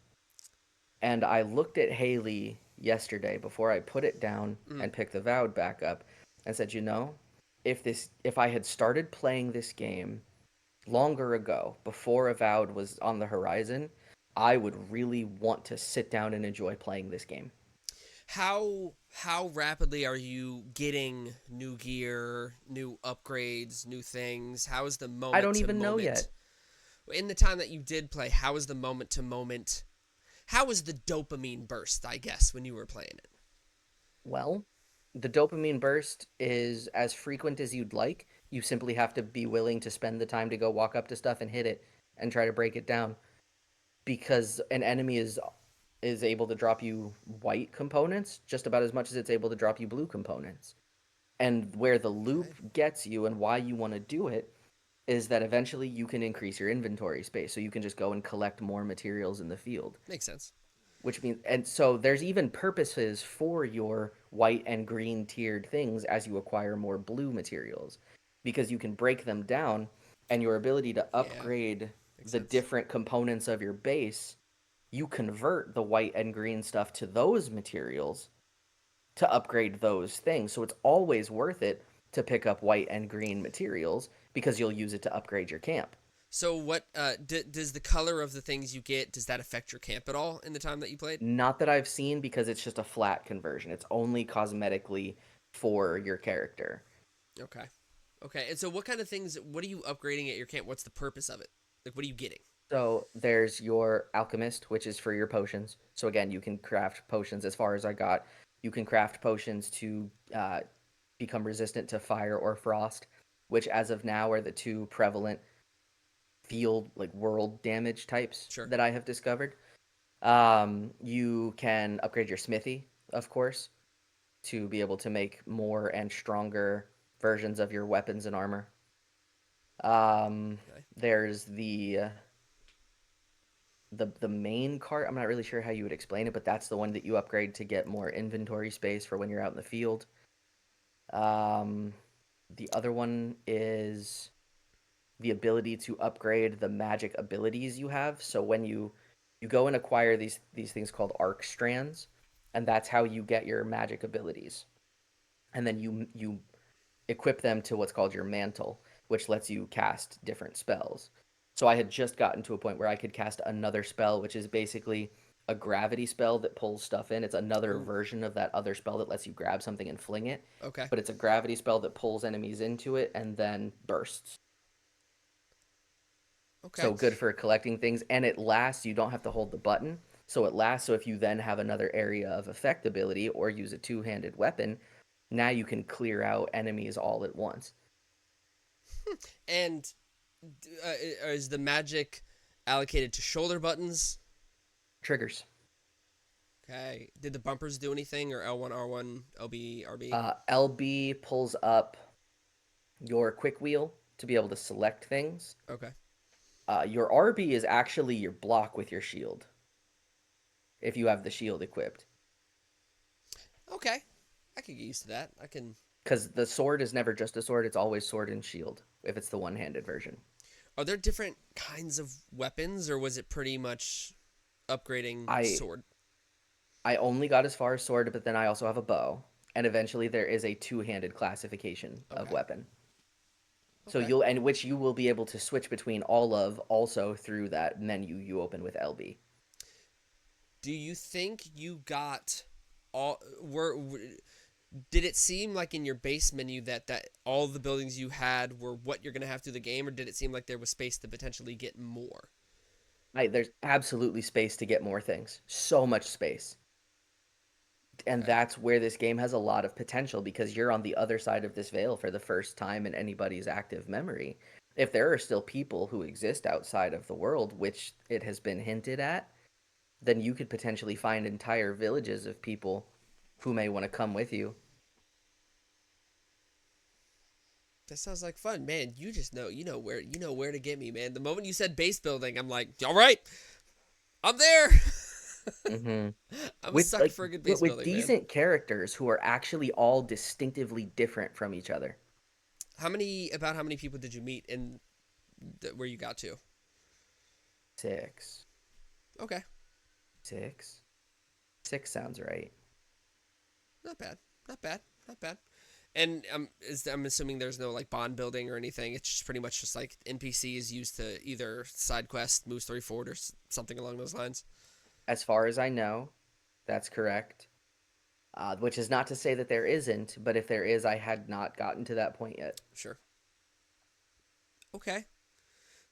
Speaker 2: And I looked at Haley yesterday before I put it down
Speaker 1: Mm.
Speaker 2: and picked Avowed back up and said, if I had started playing this game longer ago, before Avowed was on the horizon, I would really want to sit down and enjoy playing this game.
Speaker 1: How rapidly are you getting new gear, new upgrades, new things? How is the
Speaker 2: I
Speaker 1: moment
Speaker 2: don't
Speaker 1: to
Speaker 2: even know
Speaker 1: moment?
Speaker 2: yet.
Speaker 1: In the time that you did play, how is the moment to moment? How was the dopamine burst, I guess, when you were playing it?
Speaker 2: Well, the dopamine burst is as frequent as you'd like. You simply have to be willing to spend the time to go walk up to stuff and hit it and try to break it down because an enemy is able to drop you white components just about as much as it's able to drop you blue components. And where the
Speaker 1: Okay.
Speaker 2: loop gets you and why you want to do it is that eventually you can increase your inventory space so you can just go and collect more materials in the field.
Speaker 1: Makes sense.
Speaker 2: Which means, and so there's even purposes for your white and green tiered things as you acquire more blue materials because you can break them down, and your ability to
Speaker 1: Yeah,
Speaker 2: upgrade
Speaker 1: makes
Speaker 2: the
Speaker 1: sense.
Speaker 2: different components of your base, you convert the white and green stuff to those materials to upgrade those things. So it's always worth it to pick up white and green materials because you'll use it to upgrade your camp.
Speaker 1: So what does the color of the things you get, does that affect your camp at all in the time that you played?
Speaker 2: Not that I've seen because it's just a flat conversion. It's only cosmetically for your character.
Speaker 1: Okay. Okay. And so what kind of things what are you upgrading at your camp? What's the purpose of it? Like what are you getting?
Speaker 2: So there's your alchemist, which is for your potions. So again, you can craft potions. As far as I got, you can craft potions to become resistant to fire or frost, which as of now are the two prevalent field like world damage types
Speaker 1: Sure.
Speaker 2: that I have discovered. You can upgrade your smithy, of course, to be able to make more and stronger versions of your weapons and armor.
Speaker 1: Okay.
Speaker 2: There's the main cart. I'm not really sure how you would explain it, but that's the one that you upgrade to get more inventory space for when you're out in the field. Um, the other one is the ability to upgrade the magic abilities you have. So when you go and acquire these things called arc strands, and that's how you get your magic abilities. And then you equip them to what's called your mantle, which lets you cast different spells. So I had just gotten to a point where I could cast another spell, which is basically a gravity spell that pulls stuff in. It's another
Speaker 1: Ooh.
Speaker 2: version of that other spell that lets you grab something and fling it,
Speaker 1: Okay.
Speaker 2: but it's a gravity spell that pulls enemies into it and then bursts.
Speaker 1: Okay.
Speaker 2: So good for collecting things, and it lasts. You don't have to hold the button, so it lasts. So if you then have another area of effect ability or use a two-handed weapon, now you can clear out enemies all at once.
Speaker 1: And is the magic allocated to shoulder buttons?
Speaker 2: Triggers.
Speaker 1: Okay. Did the bumpers do anything or L1 R1 LB RB?
Speaker 2: LB pulls up your quick wheel to be able to select things.
Speaker 1: Okay.
Speaker 2: Your RB is actually your block with your shield if you have the shield equipped.
Speaker 1: Okay. I could get used to that. I can.
Speaker 2: Because the sword is never just a sword, it's always sword and shield if it's the one handed version.
Speaker 1: Are there different kinds of weapons, or was it pretty much upgrading
Speaker 2: I
Speaker 1: sword?
Speaker 2: I only got as far as sword, but then I also have a bow, and eventually there is a two-handed classification of
Speaker 1: Okay.
Speaker 2: weapon. So
Speaker 1: Okay.
Speaker 2: you'll and which you will be able to switch between all of also through that menu you open with LB.
Speaker 1: Do you think you got all did it seem like in your base menu that all the buildings you had were what you're going to have through the game, or did it seem like there was space to potentially get more?
Speaker 2: There's absolutely space to get more things. So much space. And
Speaker 1: Okay.
Speaker 2: that's where this game has a lot of potential because you're on the other side of this veil for the first time in anybody's active memory. If there are still people who exist outside of the world, which it has been hinted at, then you could potentially find entire villages of people who may want to come with you.
Speaker 1: That sounds like fun, man. You just know, you know where to get me, man. The moment you said base building, I'm like, all right, I'm there.
Speaker 2: Hmm.
Speaker 1: I'm a
Speaker 2: With
Speaker 1: sucker
Speaker 2: like
Speaker 1: for a good base
Speaker 2: with
Speaker 1: building, man.
Speaker 2: decent characters who are actually all distinctively different from each other.
Speaker 1: How many people did you meet in where you got to?
Speaker 2: Six,
Speaker 1: Okay,
Speaker 2: six, six sounds right.
Speaker 1: not bad, not bad, not bad. And I'm assuming there's no like bond building or anything. It's just pretty much just like NPC is used to either side quest, move story forward, or something along those lines.
Speaker 2: As far as I know, that's correct. Which is not to say that there isn't, but if there is, I had not gotten to that point yet.
Speaker 1: Sure. Okay.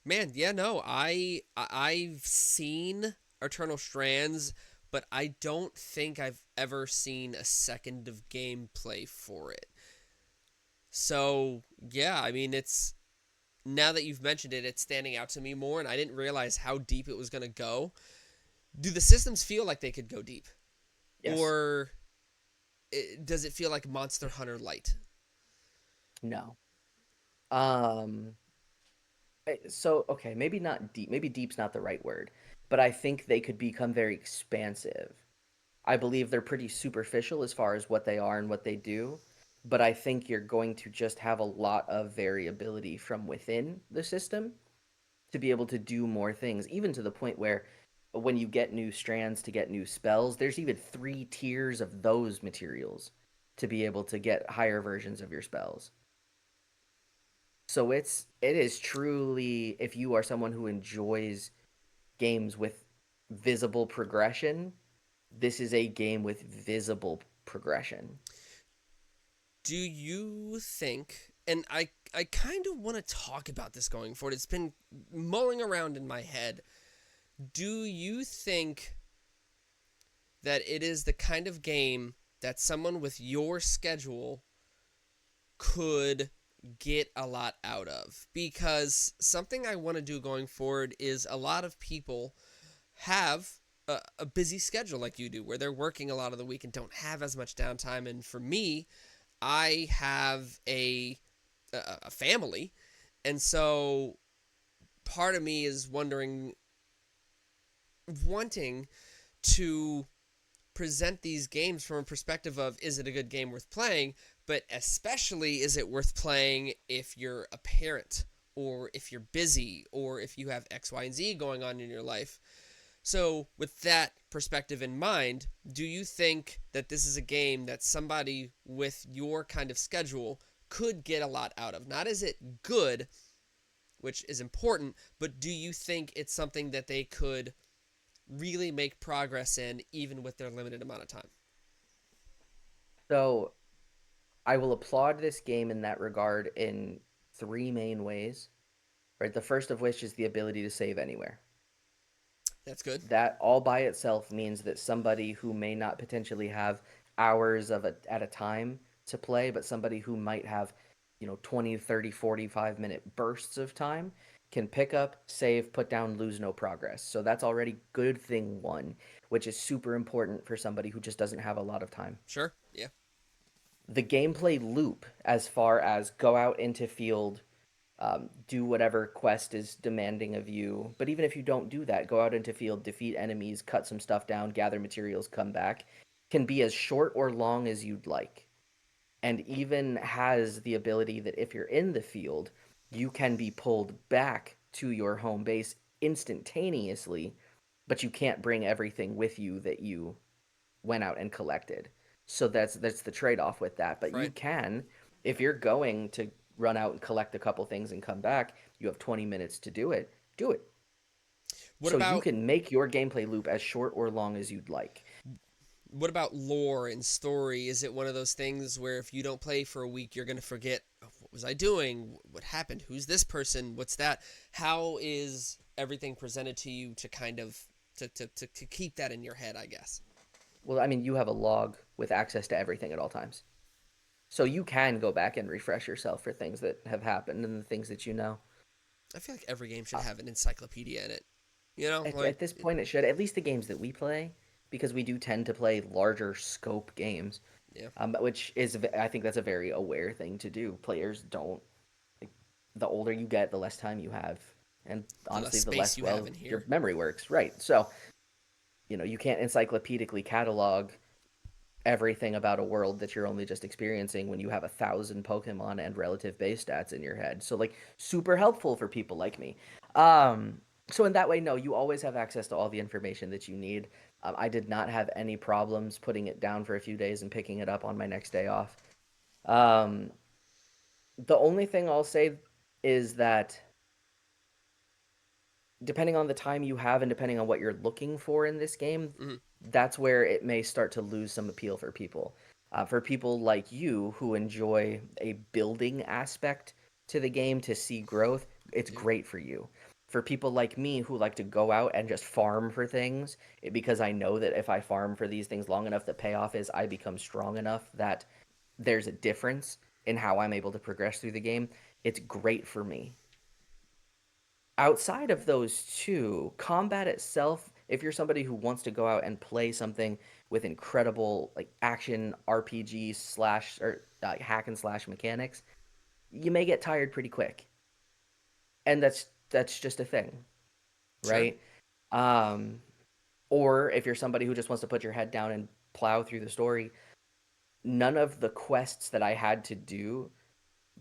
Speaker 1: Man, yeah, no, I've seen Eternal Strands, but I don't think I've ever seen a second of gameplay for it. So yeah, I mean, it's now that you've mentioned it, it's standing out to me more, and I didn't realize how deep it was gonna go. Do the systems feel like they could go deep,
Speaker 2: Yes.
Speaker 1: or does it feel like Monster Hunter Light?
Speaker 2: No. Um. So okay, maybe not deep. Maybe deep's not the right word, but I think they could become very expansive. I believe they're pretty superficial as far as what they are and what they do, but I think you're going to just have a lot of variability from within the system to be able to do more things, even to the point where when you get new strands to get new spells, there's even 3 tiers of those materials to be able to get higher versions of your spells. So it is truly, if you are someone who enjoys games with visible progression, this is a game with visible progression.
Speaker 1: Do you think, and I kind of want to talk about this going forward, it's been mulling around in my head. Do you think that it is the kind of game that someone with your schedule could get a lot out of? Because something I want to do going forward is a lot of people have a busy schedule like you do, where they're working a lot of the week and don't have as much downtime. And for me, I have a family, and so part of me is wanting to present these games from a perspective of, is it a good game worth playing, but especially, is it worth playing if you're a parent, or if you're busy, or if you have X, Y, and Z going on in your life. So, with that perspective in mind, do you think that this is a game that somebody with your kind of schedule could get a lot out of? Not is it good, which is important, but do you think it's something that they could really make progress in even with their limited amount of time?
Speaker 2: So I will applaud this game in that regard in 3 main ways. Right, the first of which is the ability to save anywhere.
Speaker 1: That's good.
Speaker 2: That all by itself means that somebody who may not potentially have hours at a time to play, but somebody who might have, 20, 30, 45-minute bursts of time can pick up, save, put down, lose no progress. So that's already good thing one, which is super important for somebody who just doesn't have a lot of time.
Speaker 1: Sure. Yeah.
Speaker 2: The gameplay loop, as far as go out into field, do whatever quest is demanding of you. But even if you don't do that, go out into field, defeat enemies, cut some stuff down, gather materials, come back, can be as short or long as you'd like. And even has the ability that if you're in the field, you can be pulled back to your home base instantaneously, but you can't bring everything with you that you went out and collected. So that's the trade-off with that. But you
Speaker 1: Right.
Speaker 2: can, if you're going to run out and collect a couple things and come back, you have 20 minutes to do it. Do it.
Speaker 1: What
Speaker 2: So you
Speaker 1: about
Speaker 2: can make your gameplay loop as short or long as you'd like.
Speaker 1: what about lore and story? Is it one of those things where if you don't play for a week, you're going to forget, "Oh, what was I doing? What happened? Who's this person? What's that?" How is everything presented to you to kind of to keep that in your head, I guess?
Speaker 2: Well, I mean, you have a log with access to everything at all times. So you can go back and refresh yourself for things that have happened and the things that you know.
Speaker 1: I feel like every game should
Speaker 2: Uh,
Speaker 1: have an encyclopedia in it. You know, like
Speaker 2: at this point, it should, at least the games that we play, because we do tend to play larger scope games,
Speaker 1: yeah,
Speaker 2: which is, I think that's a very aware thing to do. Players don't, like, the older you get, the less time you have. And
Speaker 1: the less
Speaker 2: honestly, the
Speaker 1: space
Speaker 2: less
Speaker 1: you have
Speaker 2: well
Speaker 1: in
Speaker 2: your
Speaker 1: here.
Speaker 2: memory works. Right. So, you can't encyclopedically catalog everything about a world that you're only just experiencing when you have 1,000 Pokemon and relative base stats in your head. So like super helpful for people like me. So in that way, no, you always have access to all the information that you need. I did not have any problems putting it down for a few days and picking it up on my next day off. Um, the only thing I'll say is that depending on the time you have and depending on what you're looking for in this game,
Speaker 1: Hmm.
Speaker 2: that's where it may start to lose some appeal for people. For people like you who enjoy a building aspect to the game to see growth, it's
Speaker 1: Yeah.
Speaker 2: great for you. For people like me who like to go out and just farm for things, because I know that if I farm for these things long enough, the payoff is I become strong enough that there's a difference in how I'm able to progress through the game. It's great for me. Outside of those two, combat itself, if you're somebody who wants to go out and play something with incredible like action RPG slash or hack and slash mechanics, you may get tired pretty quick. And that's just a thing,
Speaker 1: Sure.
Speaker 2: right? Um or if you're somebody who just wants to put your head down and plow through the story, none of the quests that I had to do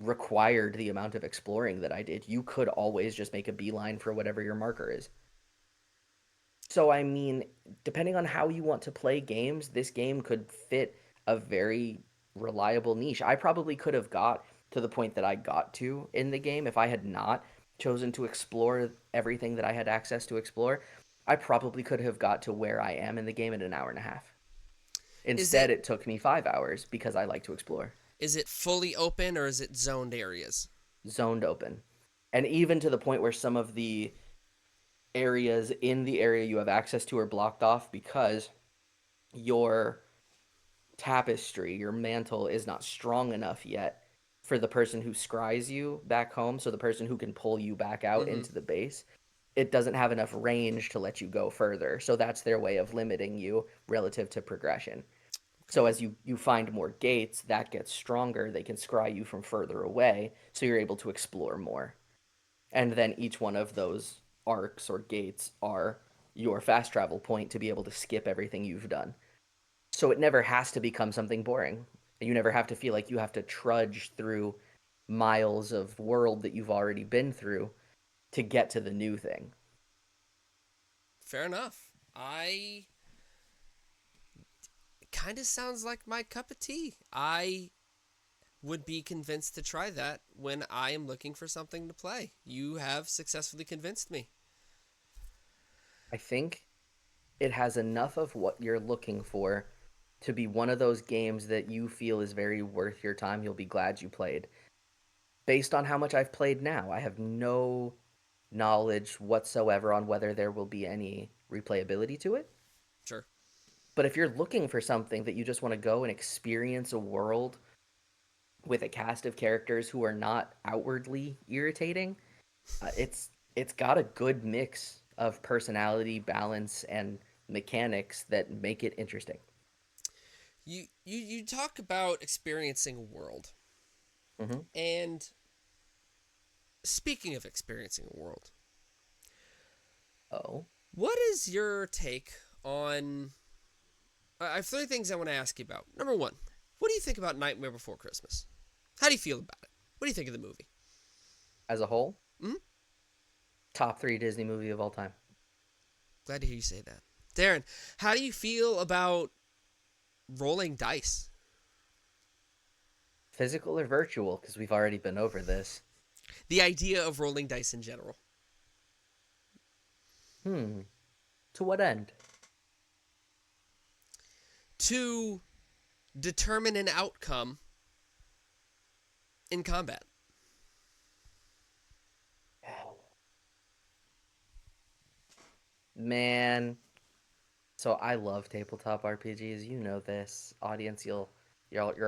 Speaker 2: required the amount of exploring that I did. You could always just make a beeline for whatever your marker is. So, I mean, depending on how you want to play games, this game could fit a very reliable niche. I probably could have got to the point that I got to in the game if I had not chosen to explore everything that I had access to explore. I probably could have got to where I am in the game in an hour and a half.
Speaker 1: Is
Speaker 2: Instead,
Speaker 1: it
Speaker 2: it took me 5 hours because I like to explore.
Speaker 1: is it fully open or is it zoned areas?
Speaker 2: Zoned open. And even to the point where some of the areas in the area you have access to are blocked off because your tapestry, your mantle is not strong enough yet for the person who scries you back home, so the person who can pull you back out
Speaker 1: Mm-hmm.
Speaker 2: into the base, it doesn't have enough range to let you go further. So that's their way of limiting you relative to progression. So
Speaker 1: Okay.
Speaker 2: as you find more gates, that gets stronger. They can scry you from further away, so you're able to explore more. And then each one of those arcs or gates are your fast travel point to be able to skip everything you've done. So it never has to become something boring. You never have to feel like you have to trudge through miles of world that you've already been through to get to the new thing.
Speaker 1: Fair enough. I It kind of sounds like my cup of tea. I would be convinced to try that when I am looking for something to play. You have successfully convinced me.
Speaker 2: I think it has enough of what you're looking for to be one of those games that you feel is very worth your time. You'll be glad you played. Based on how much I've played now, I have no knowledge whatsoever on whether there will be any replayability to it.
Speaker 1: Sure.
Speaker 2: But if you're looking for something that you just want to go and experience a world with a cast of characters who are not outwardly irritating, it's got a good mix of personality, balance, and mechanics that make it interesting.
Speaker 1: You talk about experiencing a world.
Speaker 2: Hmm.
Speaker 1: And speaking of experiencing a world,
Speaker 2: Oh,
Speaker 1: what is your take on I have three things I want to ask you about. Number one, what do you think about Nightmare Before Christmas? How do you feel about it? What do you think of the movie?
Speaker 2: as a whole,
Speaker 1: Hmm.
Speaker 2: top three Disney movie of all time.
Speaker 1: Glad to hear you say that. Darren, how do you feel about rolling dice?
Speaker 2: Physical or virtual? Because we've already been over this.
Speaker 1: The idea of rolling dice in general.
Speaker 2: To what end?
Speaker 1: To determine an outcome in combat.
Speaker 2: Man, so I love tabletop RPGs. You know this, audience. You're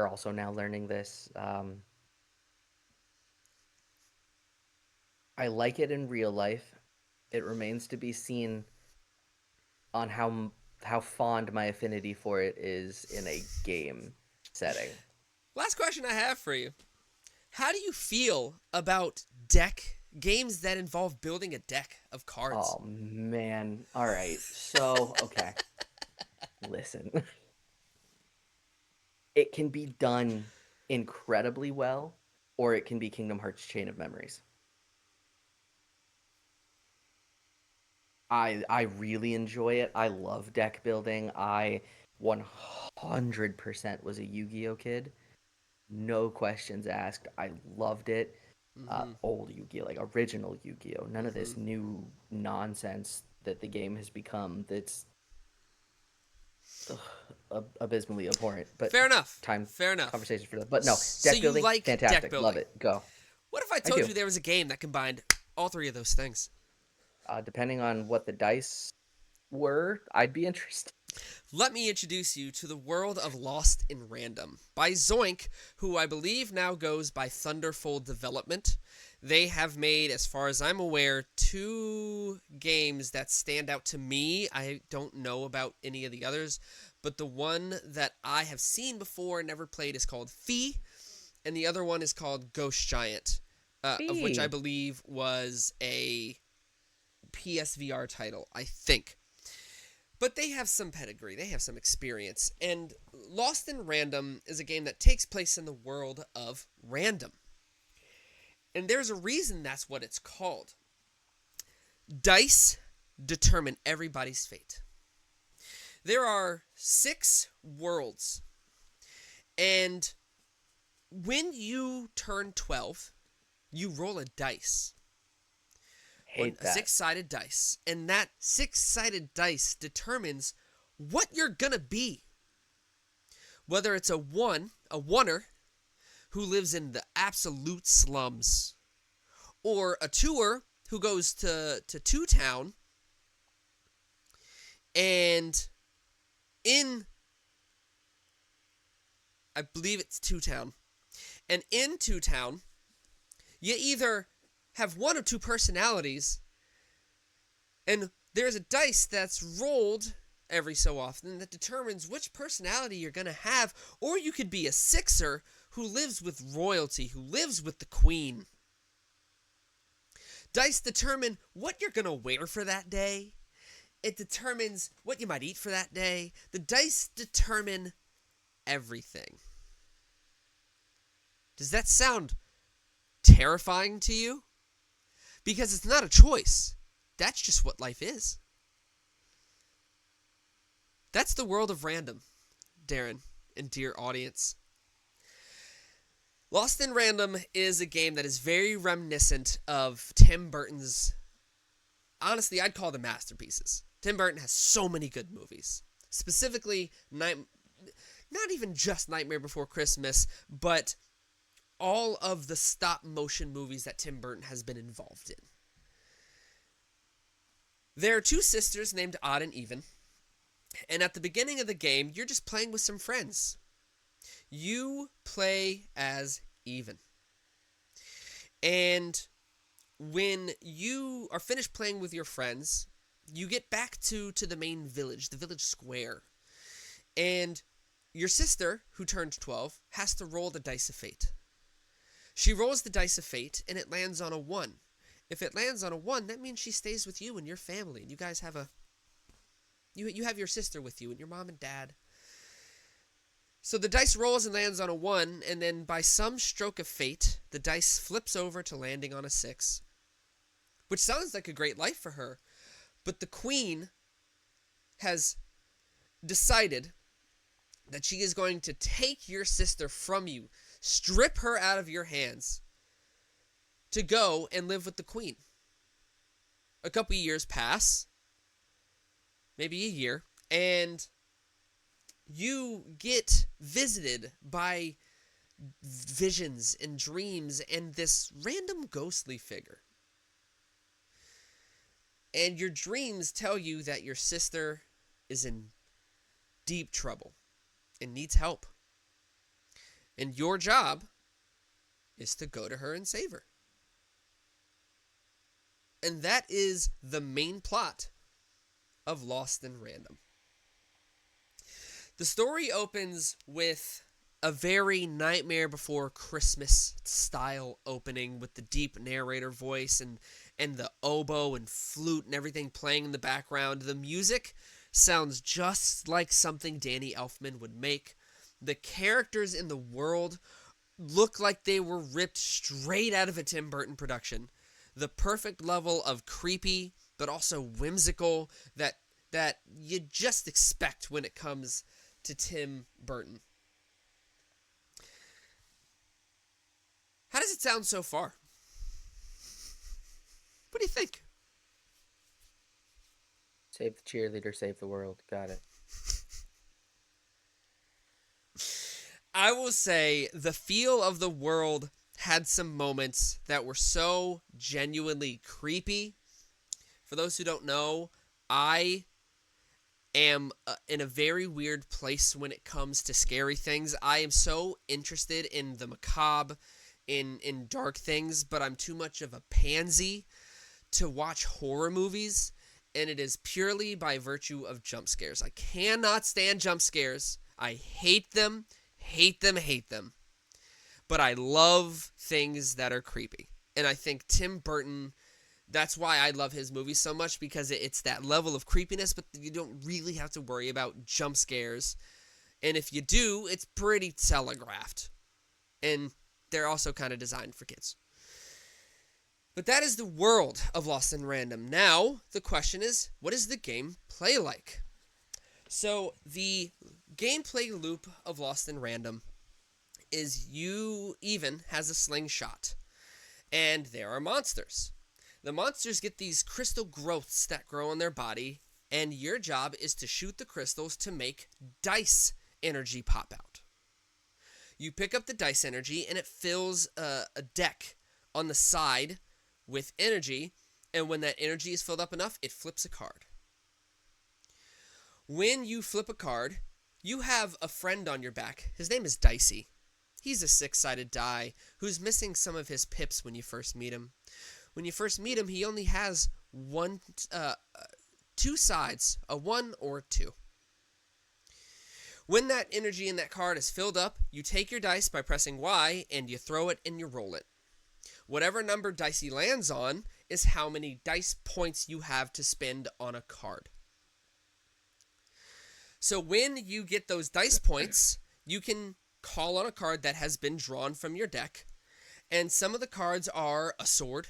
Speaker 2: also now learning this. I like it in real life. It remains to be seen on how fond my affinity for it is in a game setting.
Speaker 1: Last question I have for you. How do you feel about deck games that involve building a deck of cards?
Speaker 2: Oh man. All right. So, okay. Listen. It can be done incredibly well, or it can be Kingdom Hearts Chain of Memories. I really enjoy it. I love deck building. I 100% was a Yu-Gi-Oh kid. No questions asked. I loved it.
Speaker 1: Mm-hmm.
Speaker 2: Old Yu-Gi-Oh, like original Yu-Gi-Oh. None of
Speaker 1: Mm-hmm.
Speaker 2: this new nonsense that the game has become. That's abysmally abhorrent. But
Speaker 1: Fair enough.
Speaker 2: time
Speaker 1: Fair enough.
Speaker 2: conversations for that. But no,
Speaker 1: So
Speaker 2: deck
Speaker 1: you
Speaker 2: building,
Speaker 1: like deck
Speaker 2: fantastic. Love
Speaker 1: building.
Speaker 2: it. Go.
Speaker 1: What if I
Speaker 2: I
Speaker 1: told
Speaker 2: do.
Speaker 1: you there was a game that combined all three of those things?
Speaker 2: Depending on what the dice were, I'd be interested.
Speaker 1: Let me introduce you to the world of Lost in Random by Zoink, who I believe now goes by Thunderfold Development. They have made, as far as I'm aware, 2 games that stand out to me. I don't know about any of the others, but the one that I have seen before and never played is called Fee, and the other one is called Ghost Giant, of which I
Speaker 2: Fee.
Speaker 1: believe was a PSVR title, I think. But they have some pedigree, they have some experience, and Lost in Random is a game that takes place in the world of random. And there's a reason that's what it's called. Dice determine everybody's fate. There are 6 worlds, and when you turn 12, you roll a dice.
Speaker 2: Hate
Speaker 1: A
Speaker 2: that.
Speaker 1: 6-sided dice, and that 6-sided dice determines what you're gonna be. Whether it's a oneer who lives in the absolute slums, or a twoer who goes to Two Town, and I believe it's Two Town, and in Two Town, you either have one or 2 personalities, and there's a dice that's rolled every so often that determines which personality you're going to have, or you could be a 6er who lives with royalty, who lives with the queen. Dice determine what you're going to wear for that day. It determines what you might eat for that day. The dice determine everything. Does that sound terrifying to you? Because it's not a choice. That's just what life is. That's the world of random, Darren and dear audience. Lost in Random is a game that is very reminiscent of Tim Burton's, honestly, I'd call them masterpieces. Tim Burton has so many good movies. Specifically, not even just Nightmare Before Christmas, but all of the stop-motion movies that Tim Burton has been involved in. There are 2 sisters named Odd and Even, and at the beginning of the game, you're just playing with some friends. You play as Even. And when you are finished playing with your friends, you get back to the main village, the village square. And your sister, who turned 12, has to roll the dice of fate. She rolls the dice of fate, and it lands on a 1. If it lands on a 1, that means she stays with you and your family. And you guys have you have your sister with you and your mom and dad. So the dice rolls and lands on a 1, and then by some stroke of fate, the dice flips over to landing on a 6. Which sounds like a great life for her. But the queen has decided that she is going to take your sister from you, strip her out of your hands, to go and live with the queen. A couple years pass, maybe a year, and you get visited by visions and dreams and this random ghostly figure. And your dreams tell you that your sister is in deep trouble and needs help. And your job is to go to her and save her. And that is the main plot of Lost in Random. The story opens with a very Nightmare Before Christmas style opening with the deep narrator voice and the oboe and flute and everything playing in the background. The music sounds just like something Danny Elfman would make. The characters in the world look like they were ripped straight out of a Tim Burton production. The perfect level of creepy, but also whimsical that you just expect when it comes to Tim Burton. How does it sound so far? What do you think?
Speaker 2: Save the cheerleader, save the world. Got it.
Speaker 1: I will say the feel of the world had some moments that were so genuinely creepy. For those who don't know, I am in a very weird place when it comes to scary things. I am so interested in the macabre, in dark things, but I'm too much of a pansy to watch horror movies, and it is purely by virtue of jump scares. I cannot stand jump scares. I hate them, hate them, hate them. But I love things that are creepy. And I think Tim Burton, that's why I love his movies so much, because it's that level of creepiness, but you don't really have to worry about jump scares. And if you do, it's pretty telegraphed. And they're also kind of designed for kids. But that is the world of Lost in Random. Now, the question is, what is the game play like? So, the gameplay loop of Lost in Random is Even has a slingshot. And there are monsters. The monsters get these crystal growths that grow on their body, and your job is to shoot the crystals to make dice energy pop out. You pick up the dice energy, and it fills a deck on the side with energy, and when that energy is filled up enough, it flips a card. When you flip a card, you have a friend on your back. His name is Dicey. He's a 6-sided die who's missing some of his pips when you first meet him. When you first meet him, he only has two sides, a 1 or a 2. When that energy in that card is filled up, you take your dice by pressing Y, and you throw it and you roll it. Whatever number Dicey lands on is how many dice points you have to spend on a card. So when you get those dice points, you can call on a card that has been drawn from your deck. And some of the cards are a sword.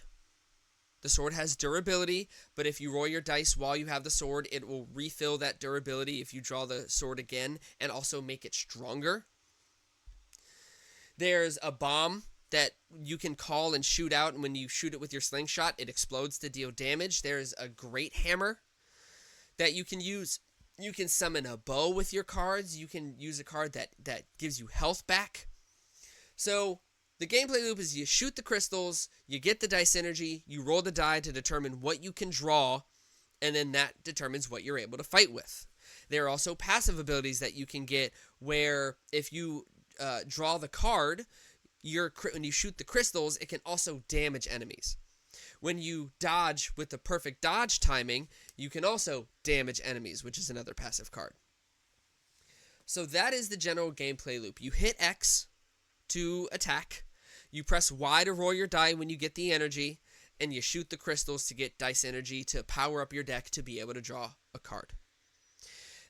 Speaker 1: The sword has durability, but if you roll your dice while you have the sword, it will refill that durability if you draw the sword again and also make it stronger. There's a bomb that you can call and shoot out, and when you shoot it with your slingshot, it explodes to deal damage. There's a great hammer that you can use. You can summon a bow with your cards. You can use a card that gives you health back. So the gameplay loop is you shoot the crystals, you get the dice energy, you roll the die to determine what you can draw, and then that determines what you're able to fight with. There are also passive abilities that you can get where if you draw the card, when you shoot the crystals, it can also damage enemies. When you dodge with the perfect dodge timing, you can also damage enemies, which is another passive card. So that is the general gameplay loop. You hit X to attack, you press Y to roll your die when you get the energy, and you shoot the crystals to get dice energy to power up your deck to be able to draw a card.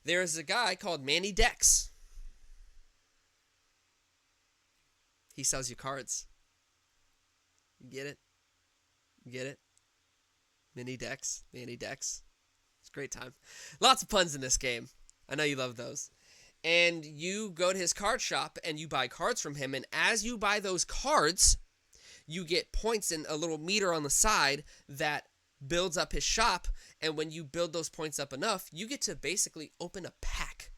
Speaker 1: There is a guy called Manny Dex. He sells you cards. You get it? You get it? Manny Dex. It's a great time. Lots of puns in this game. I know you love those. And you go to his card shop and you buy cards from him. And as you buy those cards, you get points in a little meter on the side that builds up his shop, and when you build those points up enough, you get to basically open a pack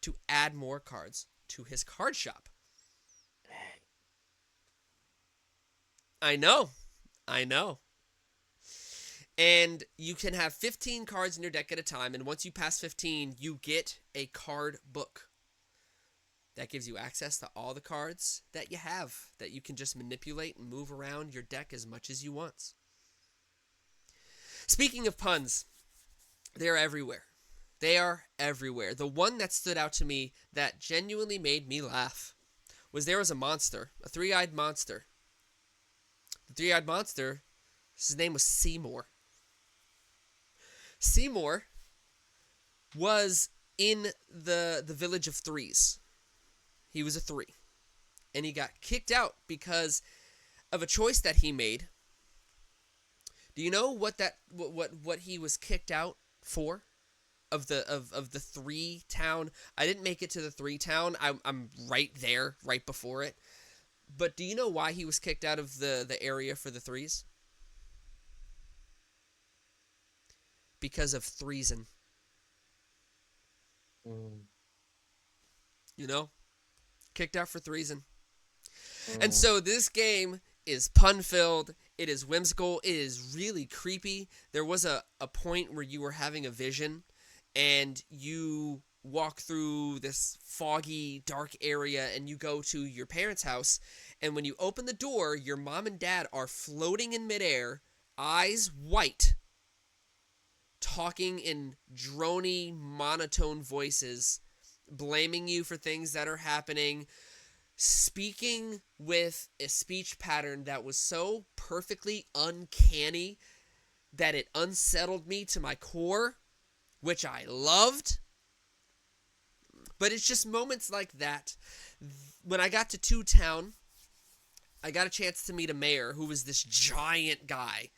Speaker 1: to add more cards to his card shop. I know. And you can have 15 cards in your deck at a time, and once you pass 15, you get a card book. That gives you access to all the cards that you have, that you can just manipulate and move around your deck as much as you want. Speaking of puns, they're everywhere. They are everywhere. The one that stood out to me that genuinely made me laugh was there was a monster, a three-eyed monster. The three-eyed monster, his name was Seymour. Seymour was in the village of threes. He was a 3. And he got kicked out because of a choice that he made. Do you know what he was kicked out for? Of the 3 town. I didn't make it to the 3 town. I'm right there, right before it. But do you know why he was kicked out of the area for the 3s? Because of treason. You know? Kicked out for treason. And so this game is pun-filled. It is whimsical. It is really creepy. There was a point where you were having a vision, and you walk through this foggy, dark area, and you go to your parents' house, and when you open the door, your mom and dad are floating in midair, eyes white, talking in drony, monotone voices, blaming you for things that are happening, speaking with a speech pattern that was so perfectly uncanny that it unsettled me to my core, which I loved. But it's just moments like that. When I got to 2 Town, I got a chance to meet a mayor who was this giant guy,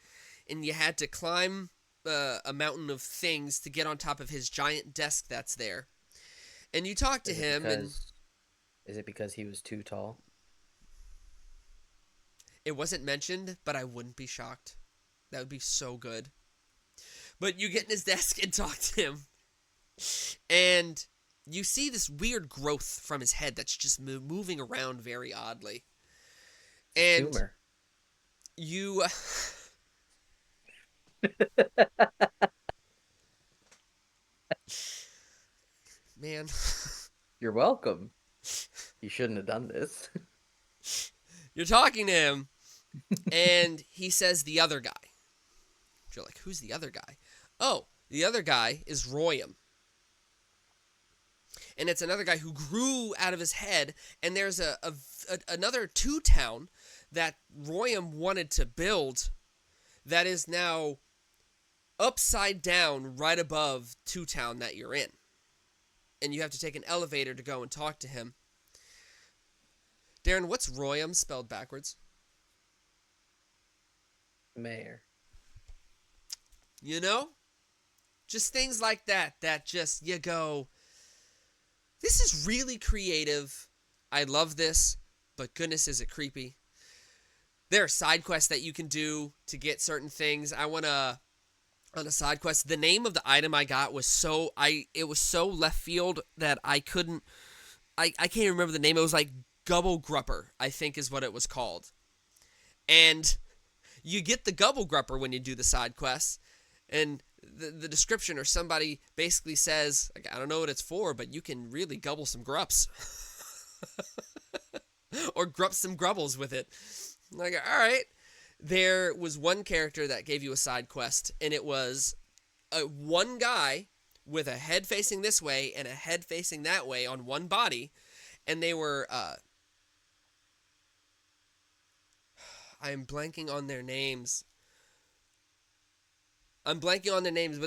Speaker 1: and you had to climb a mountain of things to get on top of his giant desk that's there. And you talk to him,
Speaker 2: is it because he was too tall?
Speaker 1: It wasn't mentioned, but I wouldn't be shocked. That would be so good. But you get in his desk and talk to him, and you see this weird growth from his head that's just moving around very oddly. And
Speaker 2: tumor.
Speaker 1: You... Man.
Speaker 2: You're welcome. You shouldn't have done this.
Speaker 1: You're talking to him, and he says the other guy. You're like, who's the other guy? Oh, the other guy is Royam. And it's another guy who grew out of his head, and there's another 2 Town that Royam wanted to build that is now upside down right above 2 Town that you're in. And you have to take an elevator to go and talk to him. Darren, what's Royam spelled backwards?
Speaker 2: Mayor.
Speaker 1: You know? Just things like that just, you go, this is really creative. I love this, but goodness is it creepy. There are side quests that you can do to get certain things. On a side quest, the name of the item I got was so left field that I can't remember the name. It was like Gubble Grupper, I think is what it was called. And you get the Gubble Grupper when you do the side quests, and the description or somebody basically says, like, I don't know what it's for, but you can really gobble some grups. Or grup some grubbles with it. I'm like, all right. There was one character that gave you a side quest, and it was one guy with a head facing this way and a head facing that way on one body, and they were, I'm blanking on their names. But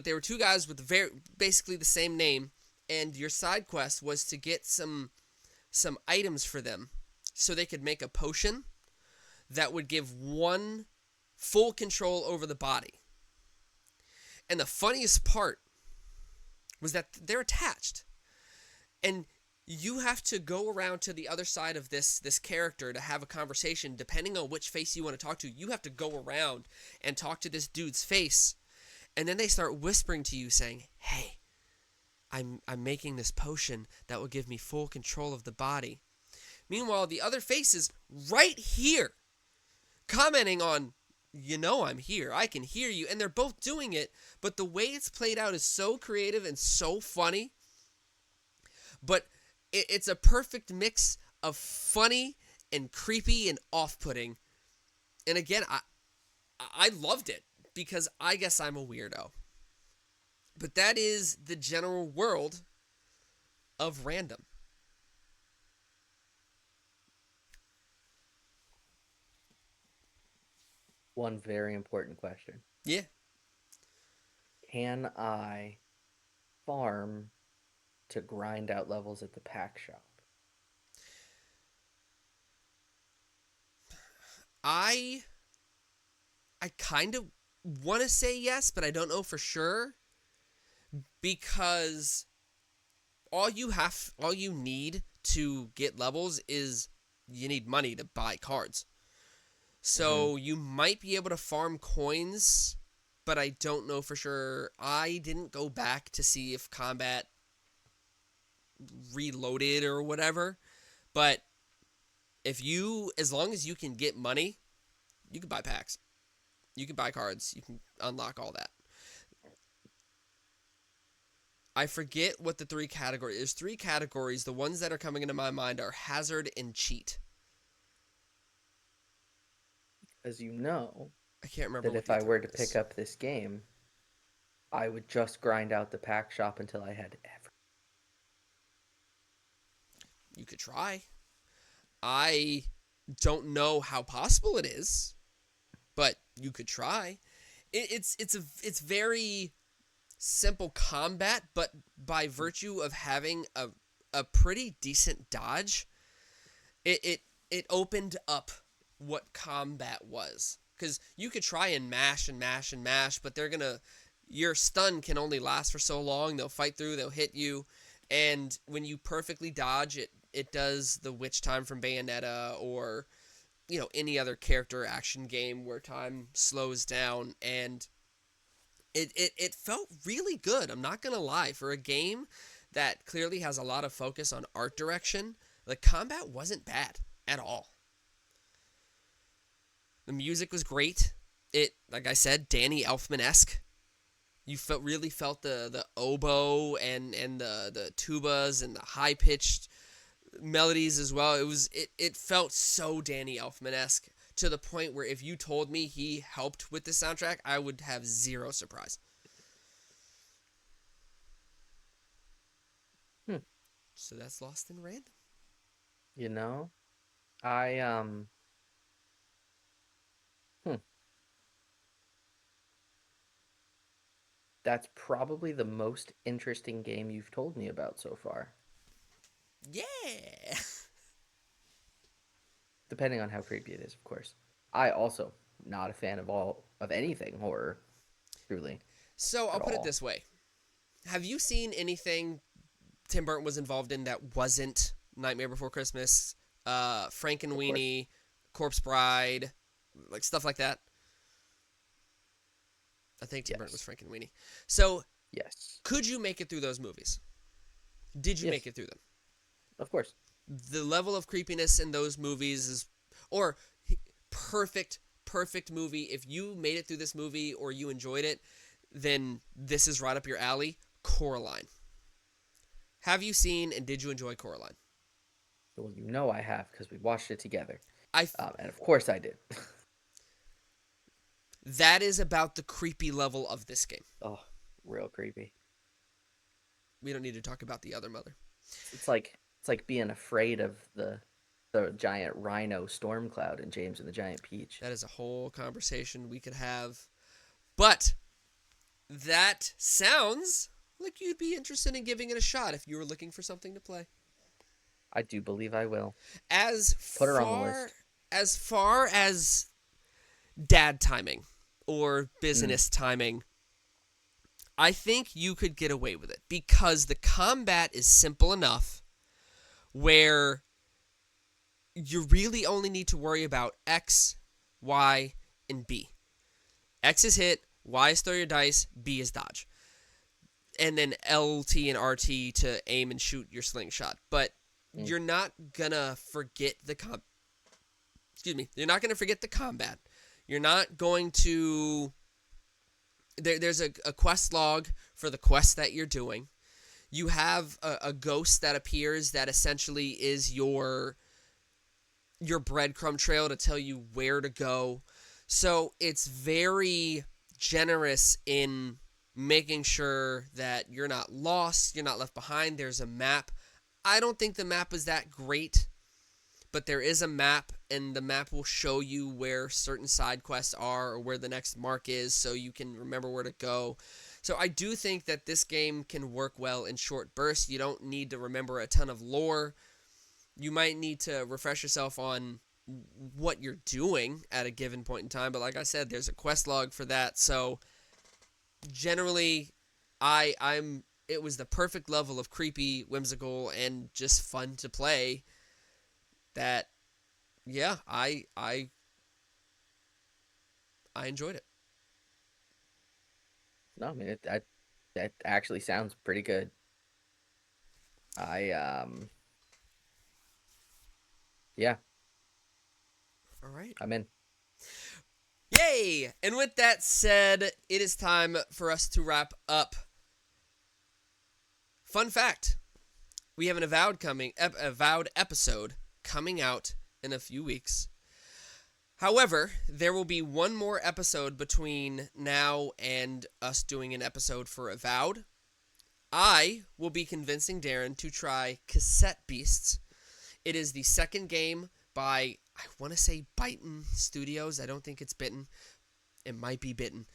Speaker 1: they were 2 guys with basically the same name, and your side quest was to get some items for them so they could make a potion that would give one full control over the body. And the funniest part was that they're attached. And you have to go around to the other side of this character to have a conversation. Depending on which face you want to talk to, you have to go around and talk to this dude's face, and then they start whispering to you saying, hey, I'm making this potion that will give me full control of the body. Meanwhile, the other face is right here commenting on, I'm here, I can hear you, and they're both doing it, but the way it's played out is so creative and so funny, but it's a perfect mix of funny and creepy and off-putting. And again, I loved it because I guess I'm a weirdo. But that is the general world of random.
Speaker 2: One very important question.
Speaker 1: Yeah.
Speaker 2: Can I farm to grind out levels at the pack shop?
Speaker 1: I kind of want to say yes, but I don't know for sure, because all you need to get levels is you need money to buy cards. So you might be able to farm coins, but I don't know for sure. I didn't go back to see if combat reloaded or whatever, but as long as you can get money, you can buy packs. You can buy cards. You can unlock all that. I forget what the three categories. There's three categories. The ones that are coming into my mind are hazard and cheat.
Speaker 2: As you know,
Speaker 1: I can't remember
Speaker 2: that
Speaker 1: what
Speaker 2: if
Speaker 1: the
Speaker 2: I were
Speaker 1: third
Speaker 2: to
Speaker 1: is.
Speaker 2: pick up this game, I would just grind out the pack shop until I had everything.
Speaker 1: You could try. I don't know how possible it is, but you could try. It's very simple combat, but by virtue of having a pretty decent dodge, it opened up what combat was. Because you could try and mash and mash and mash, but your stun can only last for so long. They'll fight through, they'll hit you, and when you perfectly dodge, it does the witch time from Bayonetta or any other character action game where time slows down, and it felt really good. I'm not gonna lie. For a game that clearly has a lot of focus on art direction, the combat wasn't bad at all. The music was great. Like I said, Danny Elfman-esque. You really felt the oboe and the tubas and the high pitched melodies as well. It felt so Danny Elfman-esque, to the point where if you told me he helped with the soundtrack, I would have zero surprise. So that's Lost in Random.
Speaker 2: I that's probably the most interesting game you've told me about so far.
Speaker 1: Yeah.
Speaker 2: Depending on how creepy it is, of course. I also not a fan of anything horror, truly.
Speaker 1: So I'll put it this way. Have you seen anything Tim Burton was involved in that wasn't Nightmare Before Christmas, Frankenweenie, Corpse Bride, like stuff like that? I think Tim Burton was Frankenweenie. So,
Speaker 2: yes. Could
Speaker 1: Could you make it through those movies? Did you make it through them?
Speaker 2: Of course.
Speaker 1: The level of creepiness in those movies is, or perfect movie. If you made it through this movie or you enjoyed it, then this is right up your alley. Coraline. Have you seen and did you enjoy Coraline?
Speaker 2: Well, I have, because we watched it together. And of course I did.
Speaker 1: That is about the creepy level of this game.
Speaker 2: Oh, real creepy.
Speaker 1: We don't need to talk about the other mother.
Speaker 2: It's like being afraid of the giant rhino storm cloud in James and the Giant Peach.
Speaker 1: That is a whole conversation we could have. But that sounds like you'd be interested in giving it a shot if you were looking for something to play.
Speaker 2: I do believe I will.
Speaker 1: Put her on the list. As far as dad timing or business timing, I think you could get away with it because the combat is simple enough where you really only need to worry about X, Y, and B. X is hit, Y is throw your dice, B is dodge. And then LT and RT to aim and shoot your slingshot. But you're not gonna forget the You're not gonna forget the combat. You're not going to. There's a quest log for the quest that you're doing. You have a ghost that appears that essentially is your breadcrumb trail to tell you where to go. So it's very generous in making sure that you're not lost, you're not left behind. There's a map. I don't think the map is that great, but there is a map, and the map will show you where certain side quests are or where the next mark is so you can remember where to go. So I do think that this game can work well in short bursts. You don't need to remember a ton of lore. You might need to refresh yourself on what you're doing at a given point in time, but like I said, there's a quest log for that. So generally, it was the perfect level of creepy, whimsical, and just fun to play. That, yeah, I enjoyed it.
Speaker 2: No, I mean that actually sounds pretty good. Yeah,
Speaker 1: All right.
Speaker 2: I'm in.
Speaker 1: Yay! And with that said, it is time for us to wrap up. Fun fact: we have an Avowed episode coming out in a few weeks. However, there will be one more episode between now and us doing an episode for Avowed. I will be convincing Darren to try Cassette Beasts. It is the second game by, I want to say, Bitten Studios. I don't think it's Bitten. It might be Bitten.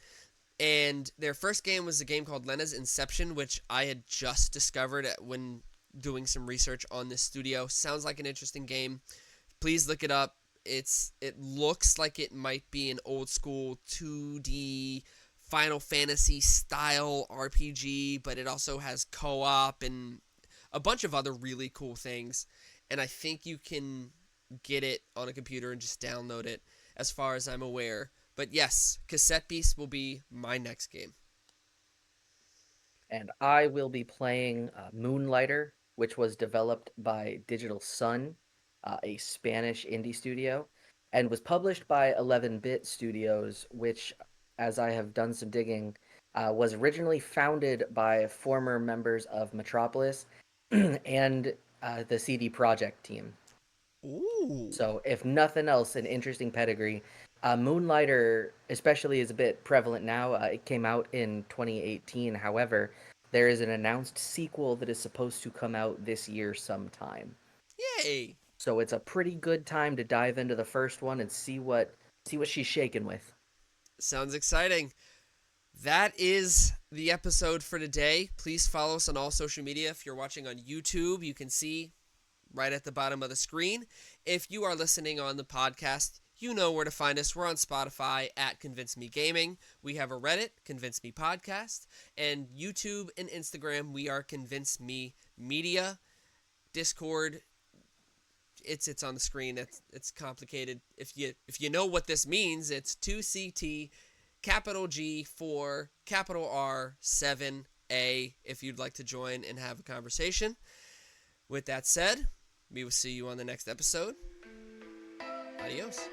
Speaker 1: And their first game was a game called Lena's Inception, which I had just discovered when doing some research on this studio. Sounds like an interesting game. Please look it up. It looks like it might be an old school 2D Final Fantasy style RPG, but it also has co-op and a bunch of other really cool things. And I think you can get it on a computer and just download it, as far as I'm aware. But yes, Cassette Beast will be my next game.
Speaker 2: And I will be playing Moonlighter, which was developed by Digital Sun, a Spanish indie studio, and was published by 11-Bit Studios, which, as I have done some digging, was originally founded by former members of Metropolis and the CD Projekt team.
Speaker 1: Ooh.
Speaker 2: So, if nothing else, an interesting pedigree. Moonlighter, especially, is a bit prevalent now. It came out in 2018. However, there is an announced sequel that is supposed to come out this year sometime.
Speaker 1: Yay!
Speaker 2: So it's a pretty good time to dive into the first one and see what she's shaking with.
Speaker 1: Sounds exciting. That is the episode for today. Please follow us on all social media. If you're watching on YouTube, you can see right at the bottom of the screen. If you are listening on the podcast, you know where to find us. We're on Spotify at Convince Me Gaming. We have a Reddit, Convince Me Podcast, and YouTube and Instagram, we are Convince Me Media. Discord, it's on the screen. It's complicated. If you know what this means, it's 2CT capital G 4 capital R 7A if you'd like to join and have a conversation. With that said, we will see you on the next episode. Adios.